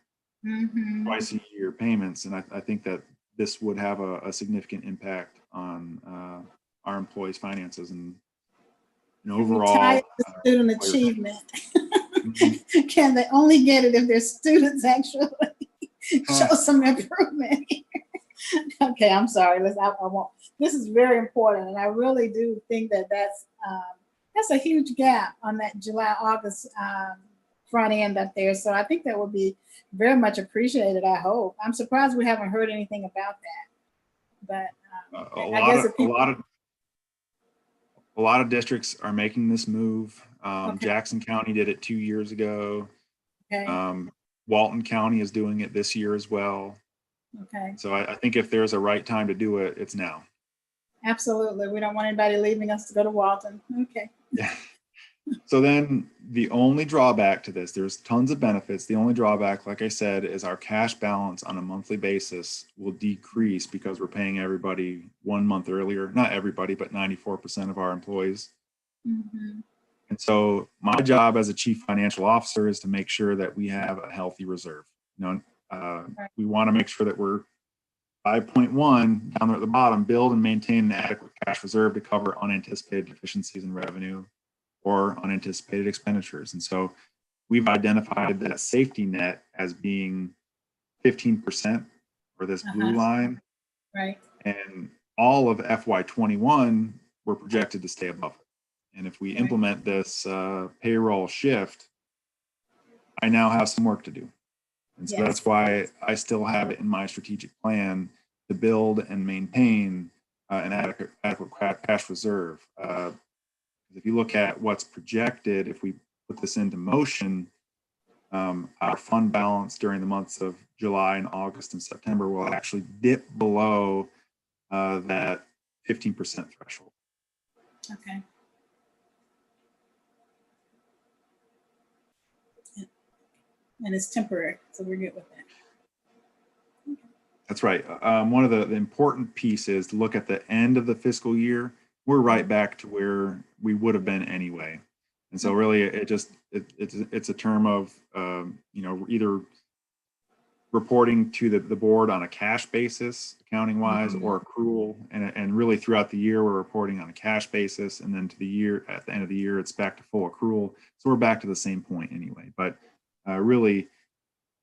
twice a year payments. And I think that this would have a significant impact on our employees' finances and overall. Tied to student achievement. Can they only get it if their students actually show some improvement? Okay, I'm sorry. I won't. This is very important, and I really do think that that's a huge gap on that July-August front end up there. So I think that would be very much appreciated. I hope. I'm surprised we haven't heard anything about that. But a lot of districts are making this move. Okay. Jackson County did it 2 years ago. Okay. Walton County is doing it this year as well. Okay. So I think if there's a right time to do it, it's now. Absolutely. We don't want anybody leaving us to go to Walton. Okay. Yeah. So then the only drawback to this, there's tons of benefits. The only drawback, like I said, is our cash balance on a monthly basis will decrease because we're paying everybody 1 month earlier. Not everybody, but 94% of our employees. And so my job as a chief financial officer is to make sure that we have a healthy reserve. We want to make sure that we're 5.1 down there at the bottom, build and maintain an adequate cash reserve to cover unanticipated deficiencies in revenue or unanticipated expenditures. And so we've identified that safety net as being 15% for this blue line. Right. And all of FY21, we're projected to stay above it. And if we implement this payroll shift, I now have some work to do. And so that's why I still have it in my strategic plan to build and maintain an adequate cash reserve. If you look at what's projected, if we put this into motion, our fund balance during the months of July and August and September will actually dip below that 15% threshold. Okay. And it's temporary, so we're good with that. That's right. One of the important pieces to look at the end of the fiscal year, we're right back to where we would have been anyway. And so really it's a term of, either reporting to the board on a cash basis, accounting wise, or accrual. And really throughout the year, we're reporting on a cash basis. And then at the end of the year, it's back to full accrual. So we're back to the same point anyway. But really,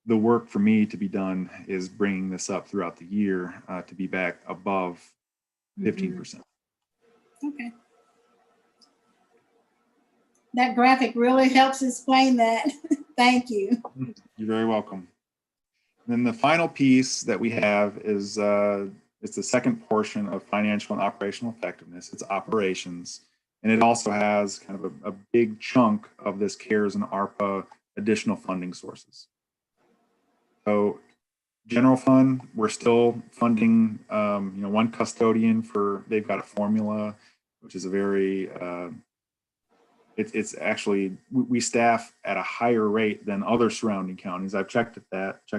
the work for me to be done is bringing this up throughout the year to be back above 15%. Okay. That graphic really helps explain that. Thank you. You're very welcome. And then the final piece that we have is it's the second portion of financial and operational effectiveness. It's operations. And it also has kind of a big chunk of this CARES and ARPA additional funding sources. So general fund, we're still funding, one custodian they've got a formula, which is a very, it's actually, we staff at a higher rate than other surrounding counties. I've checked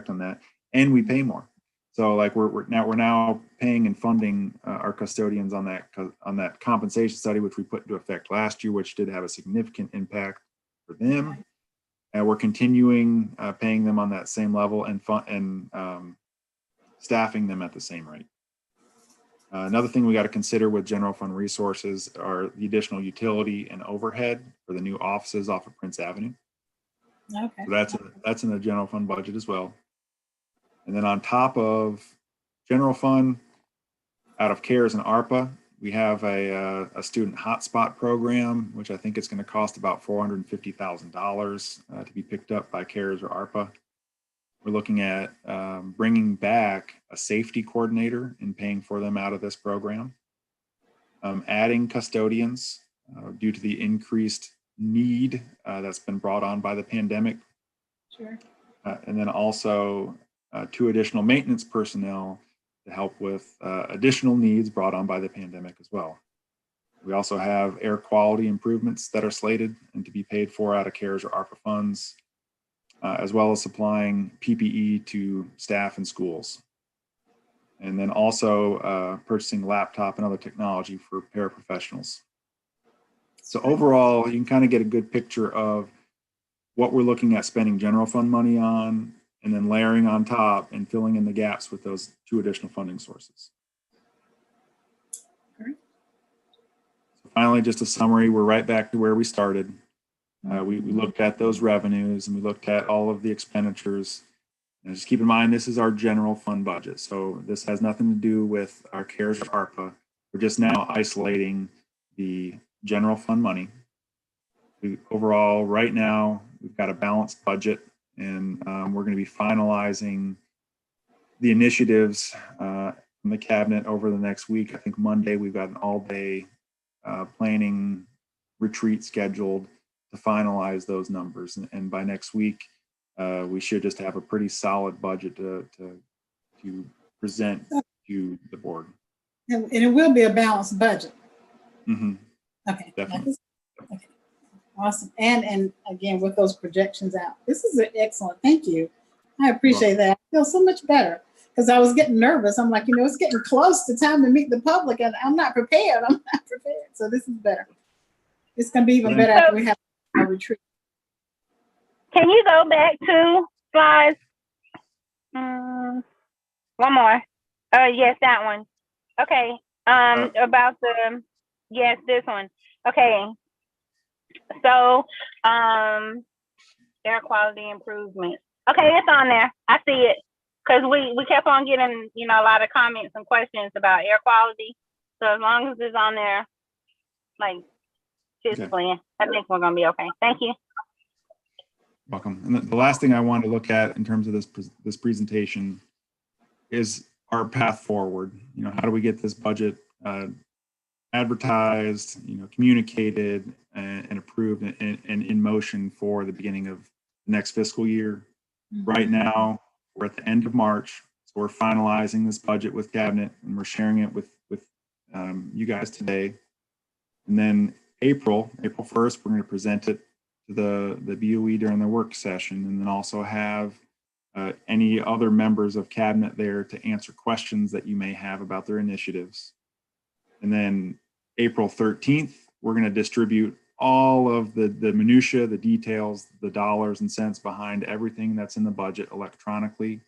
on that, and we pay more. So like we're now paying and funding our custodians on that compensation study, which we put into effect last year, which did have a significant impact for them. And we're continuing paying them on that same level and staffing them at the same rate. Another thing we got to consider with general fund resources are the additional utility and overhead for the new offices off of Prince Avenue. Okay. So that's in the general fund budget as well. And then on top of general fund, out of CARES and ARPA, we have a student hotspot program, which I think is going to cost about $450,000 to be picked up by CARES or ARPA. We're looking at bringing back a safety coordinator and paying for them out of this program. Adding custodians due to the increased need that's been brought on by the pandemic. Sure. And then also 2 additional maintenance personnel to help with additional needs brought on by the pandemic as well. We also have air quality improvements that are slated and to be paid for out of CARES or ARPA funds, as well as supplying PPE to staff and schools. And then also purchasing laptop and other technology for paraprofessionals. So overall, you can kind of get a good picture of what we're looking at spending general fund money on, and then layering on top and filling in the gaps with those 2 additional funding sources. Great. So finally, just a summary, we're right back to where we started. We looked at those revenues and we looked at all of the expenditures. And just keep in mind, this is our general fund budget. So this has nothing to do with our CARES or ARPA. We're just now isolating the general fund money. Overall, right now, we've got a balanced budget, and we're going to be finalizing the initiatives from the cabinet over the next week. I think Monday, we've got an all-day planning retreat scheduled to finalize those numbers. And by next week, we should just have a pretty solid budget to present to the board. And it will be a balanced budget. Mm-hmm. Okay. Definitely. Okay. Awesome. And again, with those projections out, this is excellent. Thank you. I appreciate that. I feel so much better because I was getting nervous. I'm like, it's getting close to time to meet the public and I'm not prepared. So this is better. It's going to be even better after we have our retreat. Can you go back to slides? One more. Yes, that one. Okay. About this one. Okay. So, air quality improvement. Okay, it's on there. I see it. Because we kept on getting, a lot of comments and questions about air quality. So as long as it's on there, like, physically, I think we're going to be okay. Thank you. Welcome. And the last thing I want to look at in terms of this presentation is our path forward. How do we get this budget advertised, communicated and approved and in motion for the beginning of the next fiscal year. Mm-hmm. Right now, we're at the end of March, so we're finalizing this budget with cabinet and we're sharing it with you guys today. And then April 1st, we're going to present it to the BOE during the work session, and then also have any other members of cabinet there to answer questions that you may have about their initiatives. And then April 13th, we're going to distribute all of the minutia, the details, the dollars and cents behind everything that's in the budget electronically.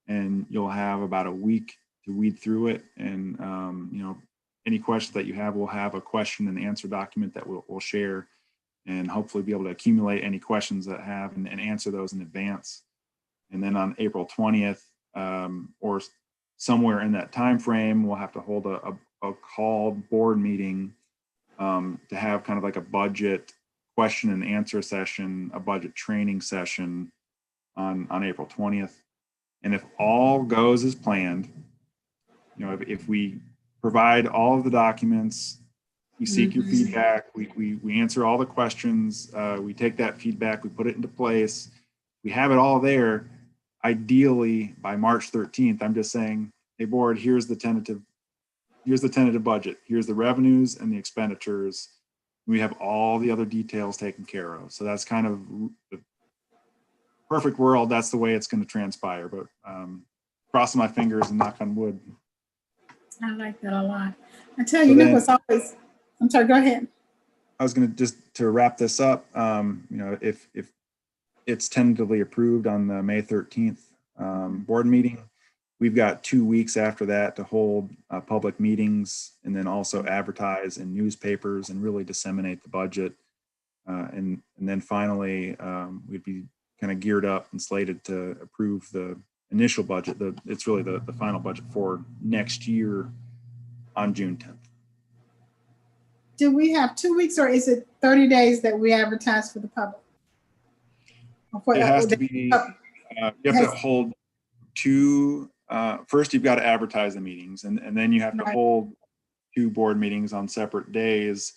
And you'll have about a week to weed through it. And, any questions that you have, we'll have a question and answer document that we'll share and hopefully be able to accumulate any questions that have and answer those in advance. And then on April 20th, or somewhere in that time frame, we'll have to hold a called board meeting to have kind of like a budget question and answer session, a budget training session on April 20th. And if all goes as planned, if we provide all of the documents, we seek your feedback, we answer all the questions, we take that feedback, we put it into place, we have it all there. Ideally, by March 13th, I'm just saying, hey board, here's the tentative budget. Here's the revenues and the expenditures. We have all the other details taken care of. So that's kind of the perfect world. That's the way it's going to transpire. But crossing my fingers and knock on wood. I like that a lot. I tell you, Nick was always. I'm sorry. Go ahead. I was going to just to wrap this up. If it's tentatively approved on the May 13th board meeting, we've got 2 weeks after that to hold public meetings and then also advertise in newspapers and really disseminate the budget. And then finally, we'd be kind of geared up and slated to approve the initial budget. It's really the final budget for next year on June 10th. Do we have 2 weeks or is it 30 days that we advertise for the public? It has to be, you have to hold two, first you've got to advertise the meetings and then you have to hold 2 board meetings on separate days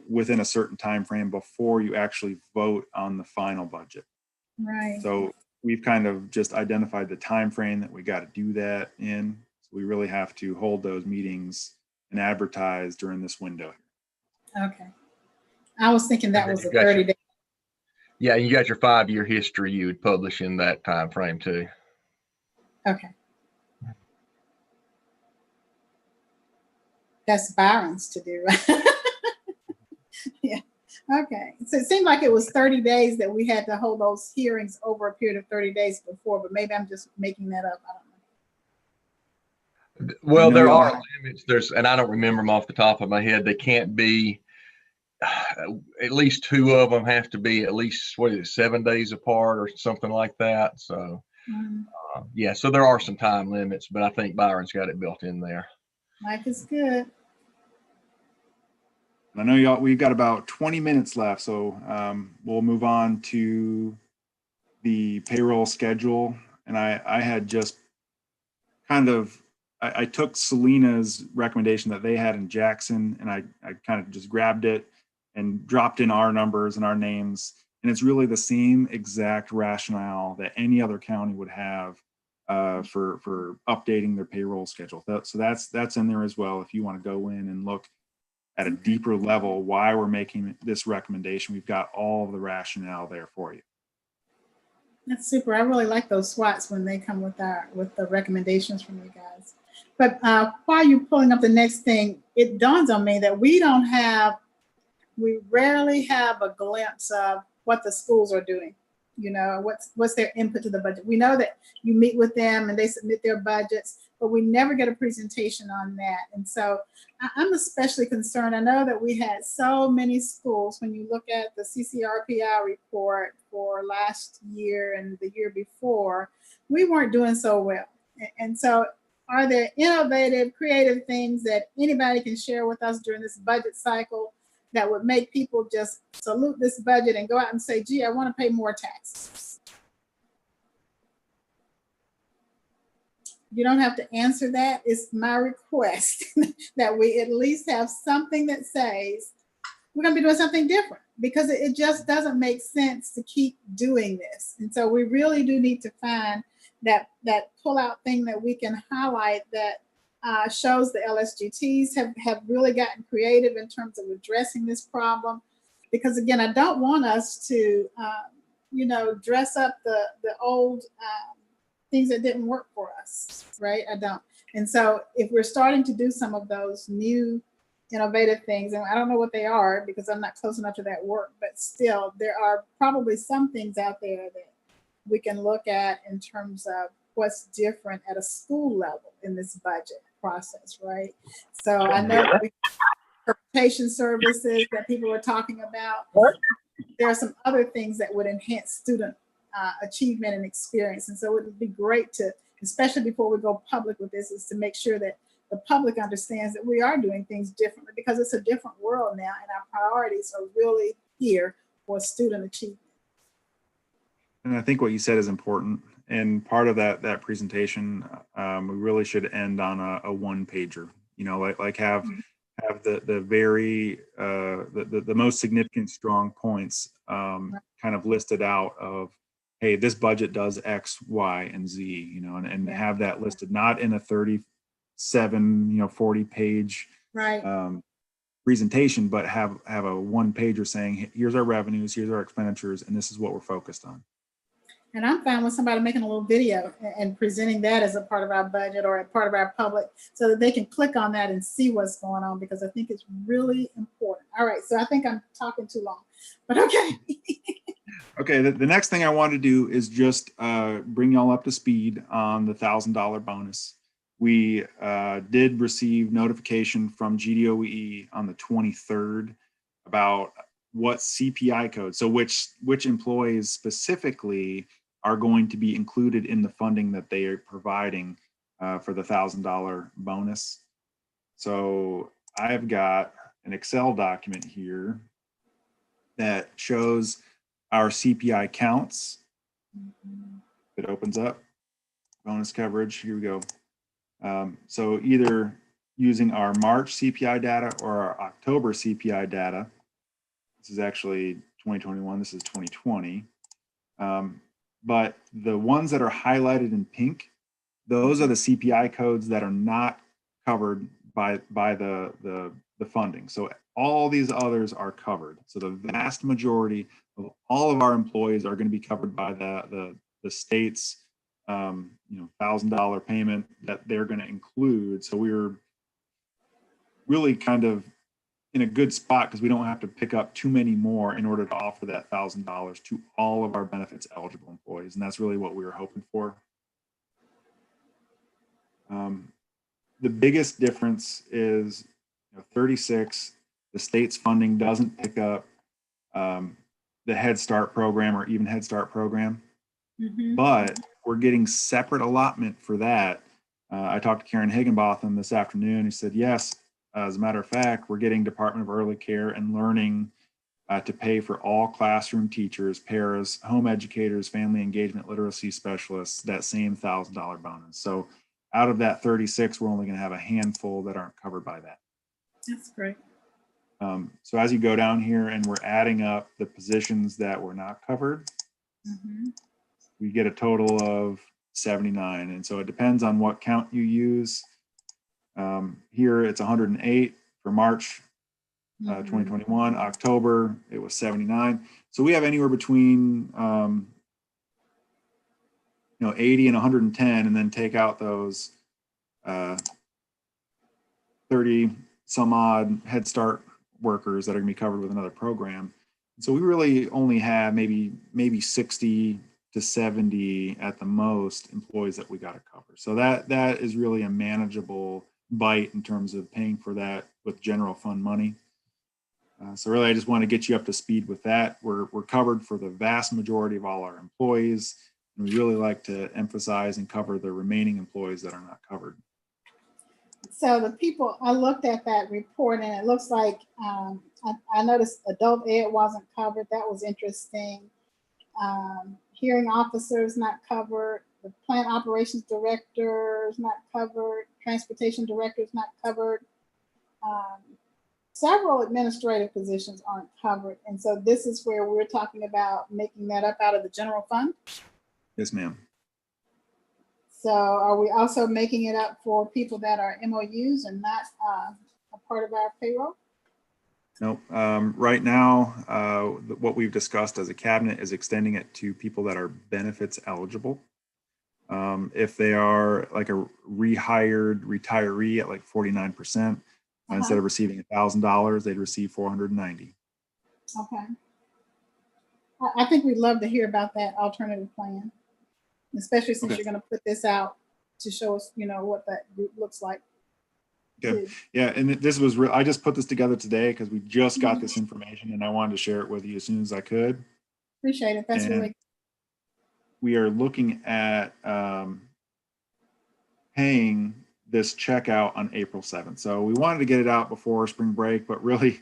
within a certain time frame before you actually vote on the final budget. Right. So we've kind of just identified the time frame that we got to do that in. So we really have to hold those meetings and advertise during this window. Okay. I was thinking that was a 30-day. Yeah, you got your 5-year history you would publish in that time frame too. Okay. That's Byron's to do, right? Yeah. Okay. So it seemed like it was 30 days that we had to hold those hearings over a period of 30 days before, but maybe I'm just making that up. I don't know. Well, there are limits. And I don't remember them off the top of my head. They can't be, at least 2 of them have to be at least, 7 days apart or something like that. So, yeah, so there are some time limits, but I think Byron's got it built in there. Life is good. I know we've got about 20 minutes left, so we'll move on to the payroll schedule. And I had just kind of, I took Selena's recommendation that they had in Jackson, and I kind of just grabbed it and dropped in our numbers and our names. And it's really the same exact rationale that any other county would have for updating their payroll schedule. So that's in there as well. If you want to go in and look at a deeper level why we're making this recommendation, we've got all of the rationale there for you. That's super. I really like those SWATs when they come with the recommendations from you guys. But while you're pulling up the next thing, it dawns on me that we rarely have a glimpse of what the schools are doing. You know, what's their input to the budget. We know that you meet with them and they submit their budgets, but we never get a presentation on that. And so I'm especially concerned. I know that we had so many schools, when you look at the CCRPI report for last year and the year before, we weren't doing so well. And so are there innovative, creative things that anybody can share with us during this budget cycle that would make people just salute this budget and go out and say, gee, I want to pay more taxes? You don't have to answer that. It's my request that we at least have something that says we're going to be doing something different, because it just doesn't make sense to keep doing this. And so we really do need to find that pull-out thing that we can highlight that shows the LSGTs have really gotten creative in terms of addressing this problem. Because again, I don't want us to, dress up the old things that didn't work for us, right? I don't. And so if we're starting to do some of those new innovative things, and I don't know what they are because I'm not close enough to that work, but still there are probably some things out there that we can look at in terms of what's different at a school level in this budget process, right? So I know that we have interpretation services that people are talking about. There are some other things that would enhance student achievement and experience. And so it would be great to, especially before we go public with this, is to make sure that the public understands that we are doing things differently, because it's a different world now and our priorities are really here for student achievement. And I think what you said is important. And part of that presentation, we really should end on a one pager, like have the very, the most significant strong points kind of listed out of, hey, this budget does X, Y, and Z, and have that listed, not in a 37, 40 page presentation, but have a one pager saying, here's our revenues, here's our expenditures, and this is what we're focused on. And I'm fine with somebody making a little video and presenting that as a part of our budget or a part of our public, so that they can click on that and see what's going on, because I think it's really important. All right, so I think I'm talking too long, but okay. Okay, the next thing I want to do is just bring y'all up to speed on the $1,000 bonus. We did receive notification from GDOE on the 23rd about what CPI code, so which employees specifically are going to be included in the funding that they are providing for the $1,000 bonus. So I've got an Excel document here that shows our CPI counts. It opens up bonus coverage. Here we go. So either using our March CPI data or our October CPI data. This is actually 2021, this is 2020. But the ones that are highlighted in pink, those are the CPI codes that are not covered by the funding. So all these others are covered. So the vast majority of all of our employees are going to be covered by the state's $1,000 payment that they're going to include. So we're really kind of in a good spot because we don't have to pick up too many more in order to offer that $1,000 to all of our benefits eligible employees. And that's really what we were hoping for. The biggest difference is 36, the state's funding doesn't pick up the Head Start program or even Head Start program, but we're getting separate allotment for that. I talked to Karen Higginbotham this afternoon. He said, yes, as a matter of fact, we're getting Department of Early Care and Learning to pay for all classroom teachers, paras, home educators, family engagement literacy specialists, that same $1,000 bonus. So out of that 36, we're only going to have a handful that aren't covered by that. That's great. So as you go down here and we're adding up the positions that were not covered, we get a total of 79. And so it depends on what count you use. Here it's 108 for March 2021. October, it was 79. So we have anywhere between 80 and 110, and then take out those 30 some odd Head Start workers that are going to be covered with another program. So we really only have maybe 60 to 70 at the most employees that we got to cover. So that is really a manageable bite in terms of paying for that with general fund money. So really, I just want to get you up to speed with that. We're covered for the vast majority of all our employees. And we really like to emphasize and cover the remaining employees that are not covered. So the people, I looked at that report and it looks like, I noticed adult ed wasn't covered. That was interesting. Hearing officers not covered. The plant operations director is not covered. Transportation director is not covered. Several administrative positions aren't covered. And so this is where we're talking about making that up out of the general fund. Yes, ma'am. So are we also making it up for people that are MOUs and not a part of our payroll? Nope. Right now, what we've discussed as a cabinet is extending it to people that are benefits eligible. If they are like a rehired retiree at like 49%, instead of receiving $1,000, they'd receive $490. Okay. I think we'd love to hear about that alternative plan, especially since you're going to put this out to show us, what that group looks like. Okay. Yeah, and this was I just put this together today because we just got this information and I wanted to share it with you as soon as I could. Appreciate it. That's really. We are looking at paying this check out on April 7th. So we wanted to get it out before spring break, but really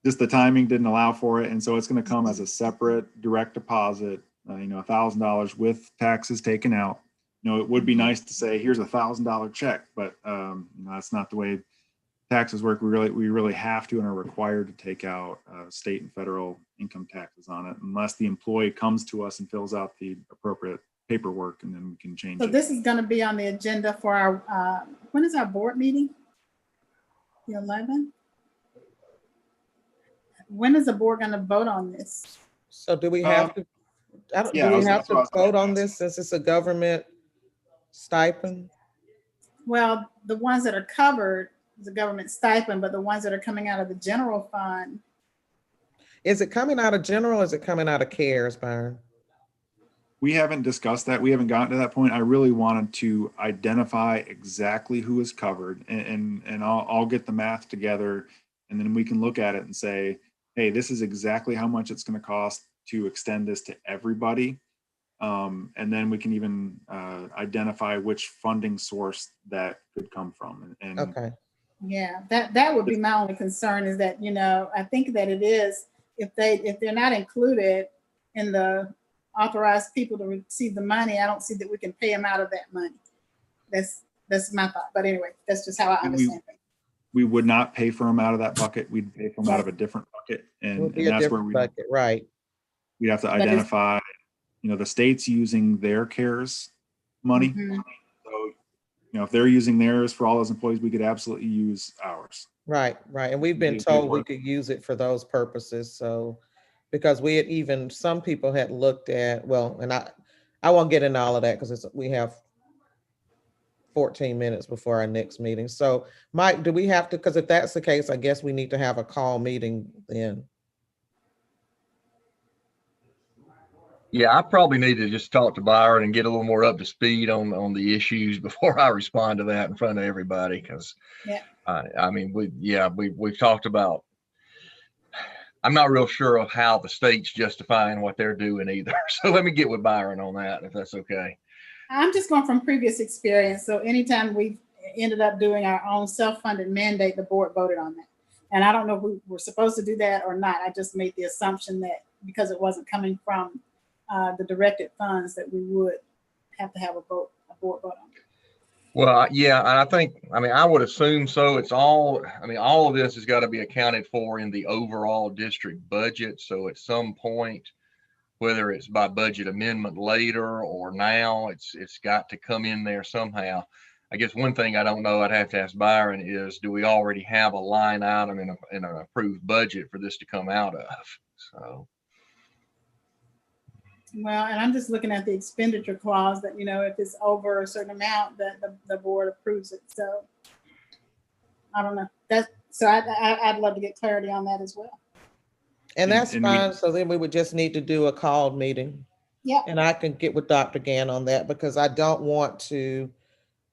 just the timing didn't allow for it. And so it's going to come as a separate direct deposit, $1,000 with taxes taken out. It would be nice to say, here's $1,000 check, but that's not the way taxes work. We really have to and are required to take out state and federal income taxes on it, unless the employee comes to us and fills out the appropriate paperwork, and then we can change it. So this is going to be on the agenda for our, when is our board meeting? The 11th? When is the board going to vote on this? So do we have to, do we have to vote on this since it's a government stipend? Well, the ones that are covered is a government stipend, but the ones that are coming out of the general fund. Is it coming out of general or is it coming out of CARES, Byron? We haven't discussed that. We haven't gotten to that point. I really wanted to identify exactly who is covered, and I'll get the math together, and then we can look at it and say, hey, this is exactly how much it's going to cost to extend this to everybody. And then we can even identify which funding source that could come from. And okay. Yeah, that would be my only concern is that, I think that it is, if they're not included in the authorized people to receive the money, I don't see that we can pay them out of that money. That's my thought. But anyway, that's just how I understand it. we would not pay for them out of that bucket. We'd pay for them out of a different bucket. It And, would be and a that's where different bucket, right? we have to But it's- identify, the state's using their CARES money. Mhm. So, if they're using theirs for all those employees, we could absolutely use ours. Right, right. And we've been Be- be told we worth- could use it for those purposes. So, because we had even, some people had looked at, well, and I won't get into all of that because we have 14 minutes before our next meeting. So Mike, do we have to, because if that's the case, I guess we need to have a call meeting then. Yeah, I probably need to just talk to Byron and get a little more up to speed on the issues before I respond to that in front of everybody. Because, Yeah. I mean, we've talked about. I'm not real sure of how the state's justifying what they're doing either. So let me get with Byron on that, if that's okay. I'm just going from previous experience. So anytime we ended up doing our own self-funded mandate, the board voted on that. And I don't know if we were supposed to do that or not. I just made the assumption that because it wasn't coming from the directed funds that we would have to have a board vote on it. Well, yeah, and I would assume so. All of this has got to be accounted for in the overall district budget. So at some point, whether it's by budget amendment later or now, it's got to come in there somehow. I guess one thing I don't know, I'd have to ask Byron, is do we already have a line item in an approved budget for this to come out of? So. Well, and I'm just looking at the expenditure clause that, if it's over a certain amount, that the board approves it. So I don't know. I'd love to get clarity on that as well. And that's and fine. So then we would just need to do a called meeting. Yeah. And I can get with Dr. Gann on that because I don't want to,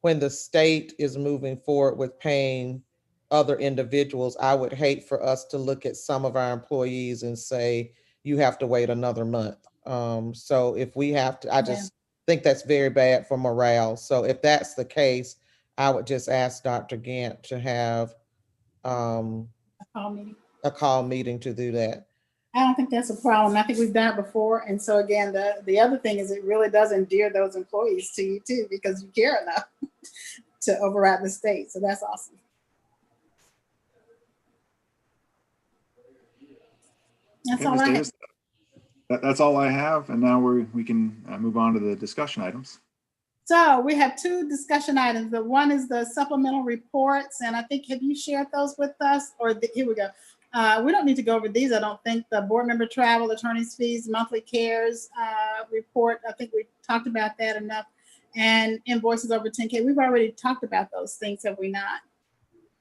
when the state is moving forward with paying other individuals, I would hate for us to look at some of our employees and say, you have to wait another month. So if we have to, I just think that's very bad for morale. So if that's the case, I would just ask Dr. Gant to have A call meeting. a call meeting to do that. I don't think that's a problem. I think we've done it before. And so again, the other thing is it really does endear those employees to you too, because you care enough to override the state. So that's awesome. That's Okay, all Ms. I have. Davis, that's all I have. And now we can move on to the discussion items. So we have two discussion items. The one is the supplemental reports. And I think, have you shared those with us? Here we go. We don't need to go over these. I don't think the board member travel, attorney's fees, monthly cares report. I think we talked about that enough. And invoices over 10K. We've already talked about those things, have we not?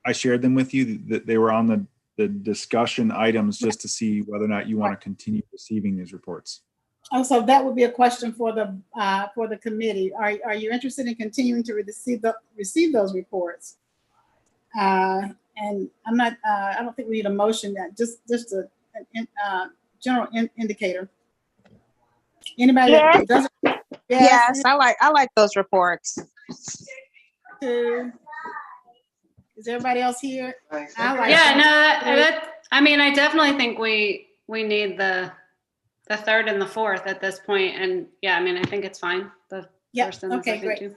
I shared them with you, that they were on the discussion items just to see whether or not you want to continue receiving these reports. Oh, so that would be a question for the committee. Are you interested in continuing to receive those reports? And I'm not. I don't think we need a motion. That just a general indicator. Anybody that doesn't? Yes, I like those reports. Is everybody else here? I like Yeah, them. no, I definitely think we need the third and the fourth at this point. And yeah, I think it's fine. The first and the Okay, second great. too.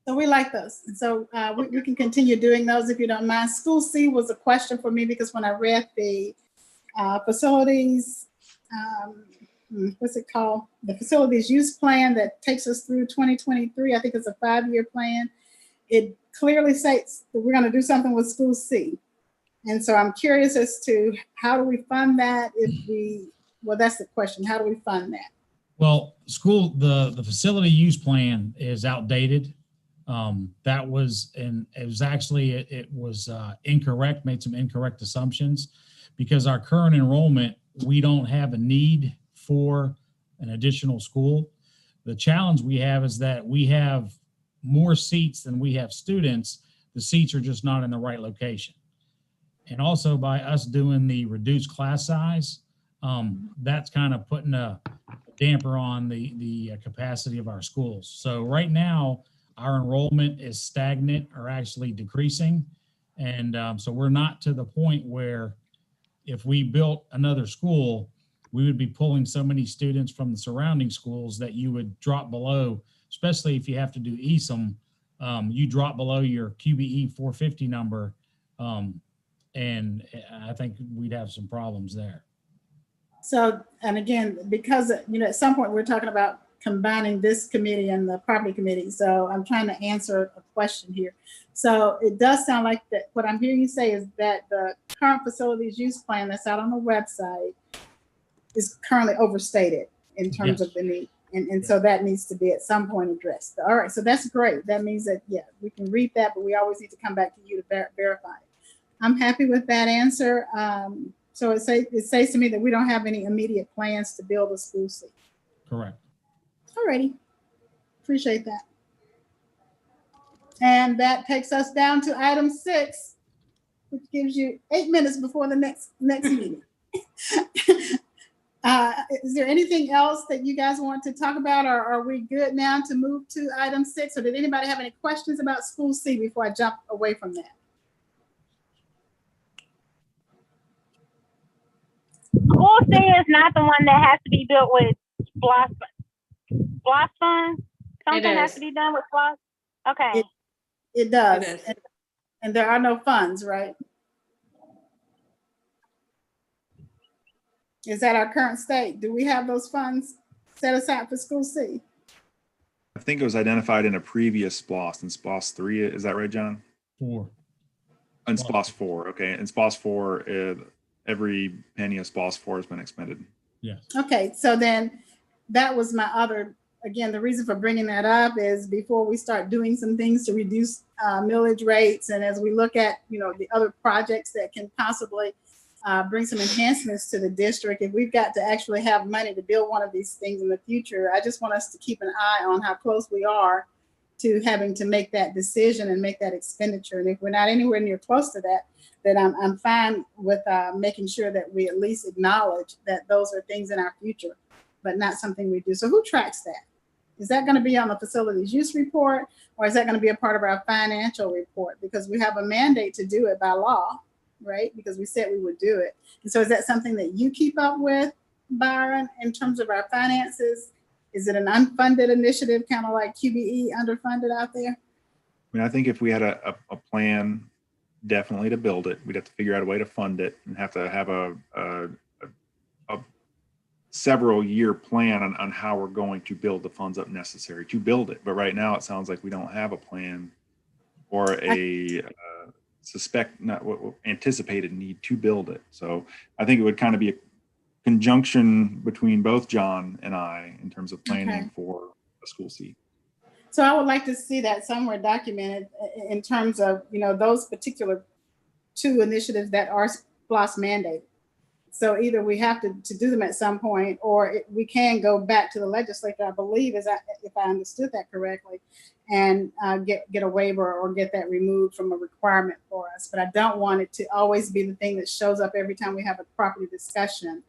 So we like those. And so we can continue doing those if you don't mind. School C was a question for me because when I read the facilities, what's it called? The facilities use plan that takes us through 2023. I think it's a 5-year plan. It clearly states that we're going to do something with School C. And so I'm curious as to how do we fund that well, that's the question. How do we fund that? Well, the facility use plan is outdated. That was, and it was incorrect, made some incorrect assumptions because our current enrollment, we don't have a need for an additional school. The challenge we have is that we have more seats than we have students. The seats are just not in the right location. And also by us doing the reduced class size, that's kind of putting a damper on the capacity of our schools. So right now, our enrollment is stagnant or actually decreasing. And so we're not to the point where if we built another school, we would be pulling so many students from the surrounding schools that you would drop below, especially if you have to do ESOM, you drop below your QBE 450 number And I think we'd have some problems there. So, and again, because, at some point we're talking about combining this committee and the property committee. So I'm trying to answer a question here. So it does sound like that what I'm hearing you say is that the current facilities use plan that's out on the website is currently overstated in terms of the need. And so that needs to be at some point addressed. All right, so that's great. That means that, yeah, we can read that, but we always need to come back to you to verify it. I'm happy with that answer. So it says to me that we don't have any immediate plans to build a school seat. Correct. All righty, appreciate that. And that takes us down to item 6, which gives you 8 minutes before the next meeting. Is there anything else that you guys want to talk about, or are we good now to move to item 6? Or did anybody have any questions about School C before I jump away from that? School C is not the one that has to be built with SPLOST funds? Something has to be done with SPLOST? Okay. It does. It is. And there are no funds, right? Is that our current state? Do we have those funds set aside for School C? I think it was identified in a previous SPLOST, in SPLOST 3. Is that right, John? 4. In SPLOST 4, okay. In SPLOST 4, every penny of SPLOST 4 has been expended. Yes. Okay, so then that was my other, again, the reason for bringing that up is before we start doing some things to reduce millage rates, and as we look at, the other projects that can possibly bring some enhancements to the district, if we've got to actually have money to build one of these things in the future, I just want us to keep an eye on how close we are to having to make that decision and make that expenditure. And if we're not anywhere near close to that, then I'm fine with making sure that we at least acknowledge that those are things in our future, but not something we do. So who tracks that? Is that going to be on the facilities use report, or is that going to be a part of our financial report? Because we have a mandate to do it by law, right? Because we said we would do it. And so is that something that you keep up with, Byron, in terms of our finances? Is it an unfunded initiative, kind of like QBE underfunded out there? I mean, I think if we had a plan definitely to build it, we'd have to figure out a way to fund it and have to have a several year plan on how we're going to build the funds up necessary to build it. But right now it sounds like we don't have a plan or a anticipated need to build it. So I think it would kind of be a conjunction between both John and I in terms of planning for a School C. So I would like to see that somewhere documented in terms of, those particular 2 initiatives that are SPLOST mandated. So either we have to do them at some point, or we can go back to the legislature, I believe, if I understood that correctly, and get a waiver or get that removed from a requirement for us. But I don't want it to always be the thing that shows up every time we have a property discussion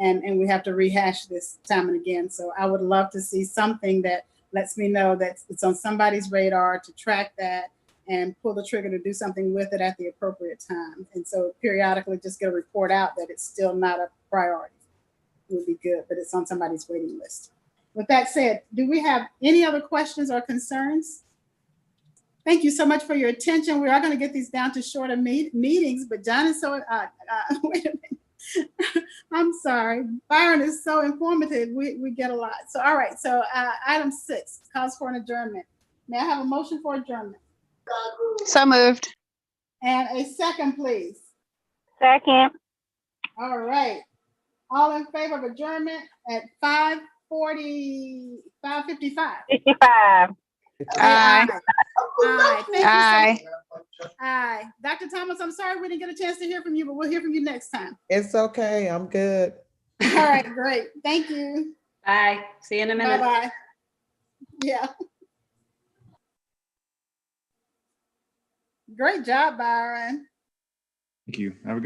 and we have to rehash this time and again. So I would love to see something that lets me know that it's on somebody's radar to track that and pull the trigger to do something with it at the appropriate time. And so periodically just get a report out that it's still not a priority. It would be good, but it's on somebody's waiting list. With that said, do we have any other questions or concerns? Thank you so much for your attention. We are going to get these down to shorter meetings, but John is so, wait a minute. I'm sorry. Byron is so informative. We get a lot. So, all right. So item 6, calls for an adjournment. May I have a motion for adjournment? So moved. And a second, please. Second. All right. All in favor of adjournment at 5:55. 55. Aye. Aye. Thank you so Aye. much. Aye. Dr. Thomas, I'm sorry we didn't get a chance to hear from you, but we'll hear from you next time. It's okay. I'm good. All right, great. Thank you. Bye. See you in a minute. Bye-bye. Yeah. Great job, Byron. Thank you. Have a good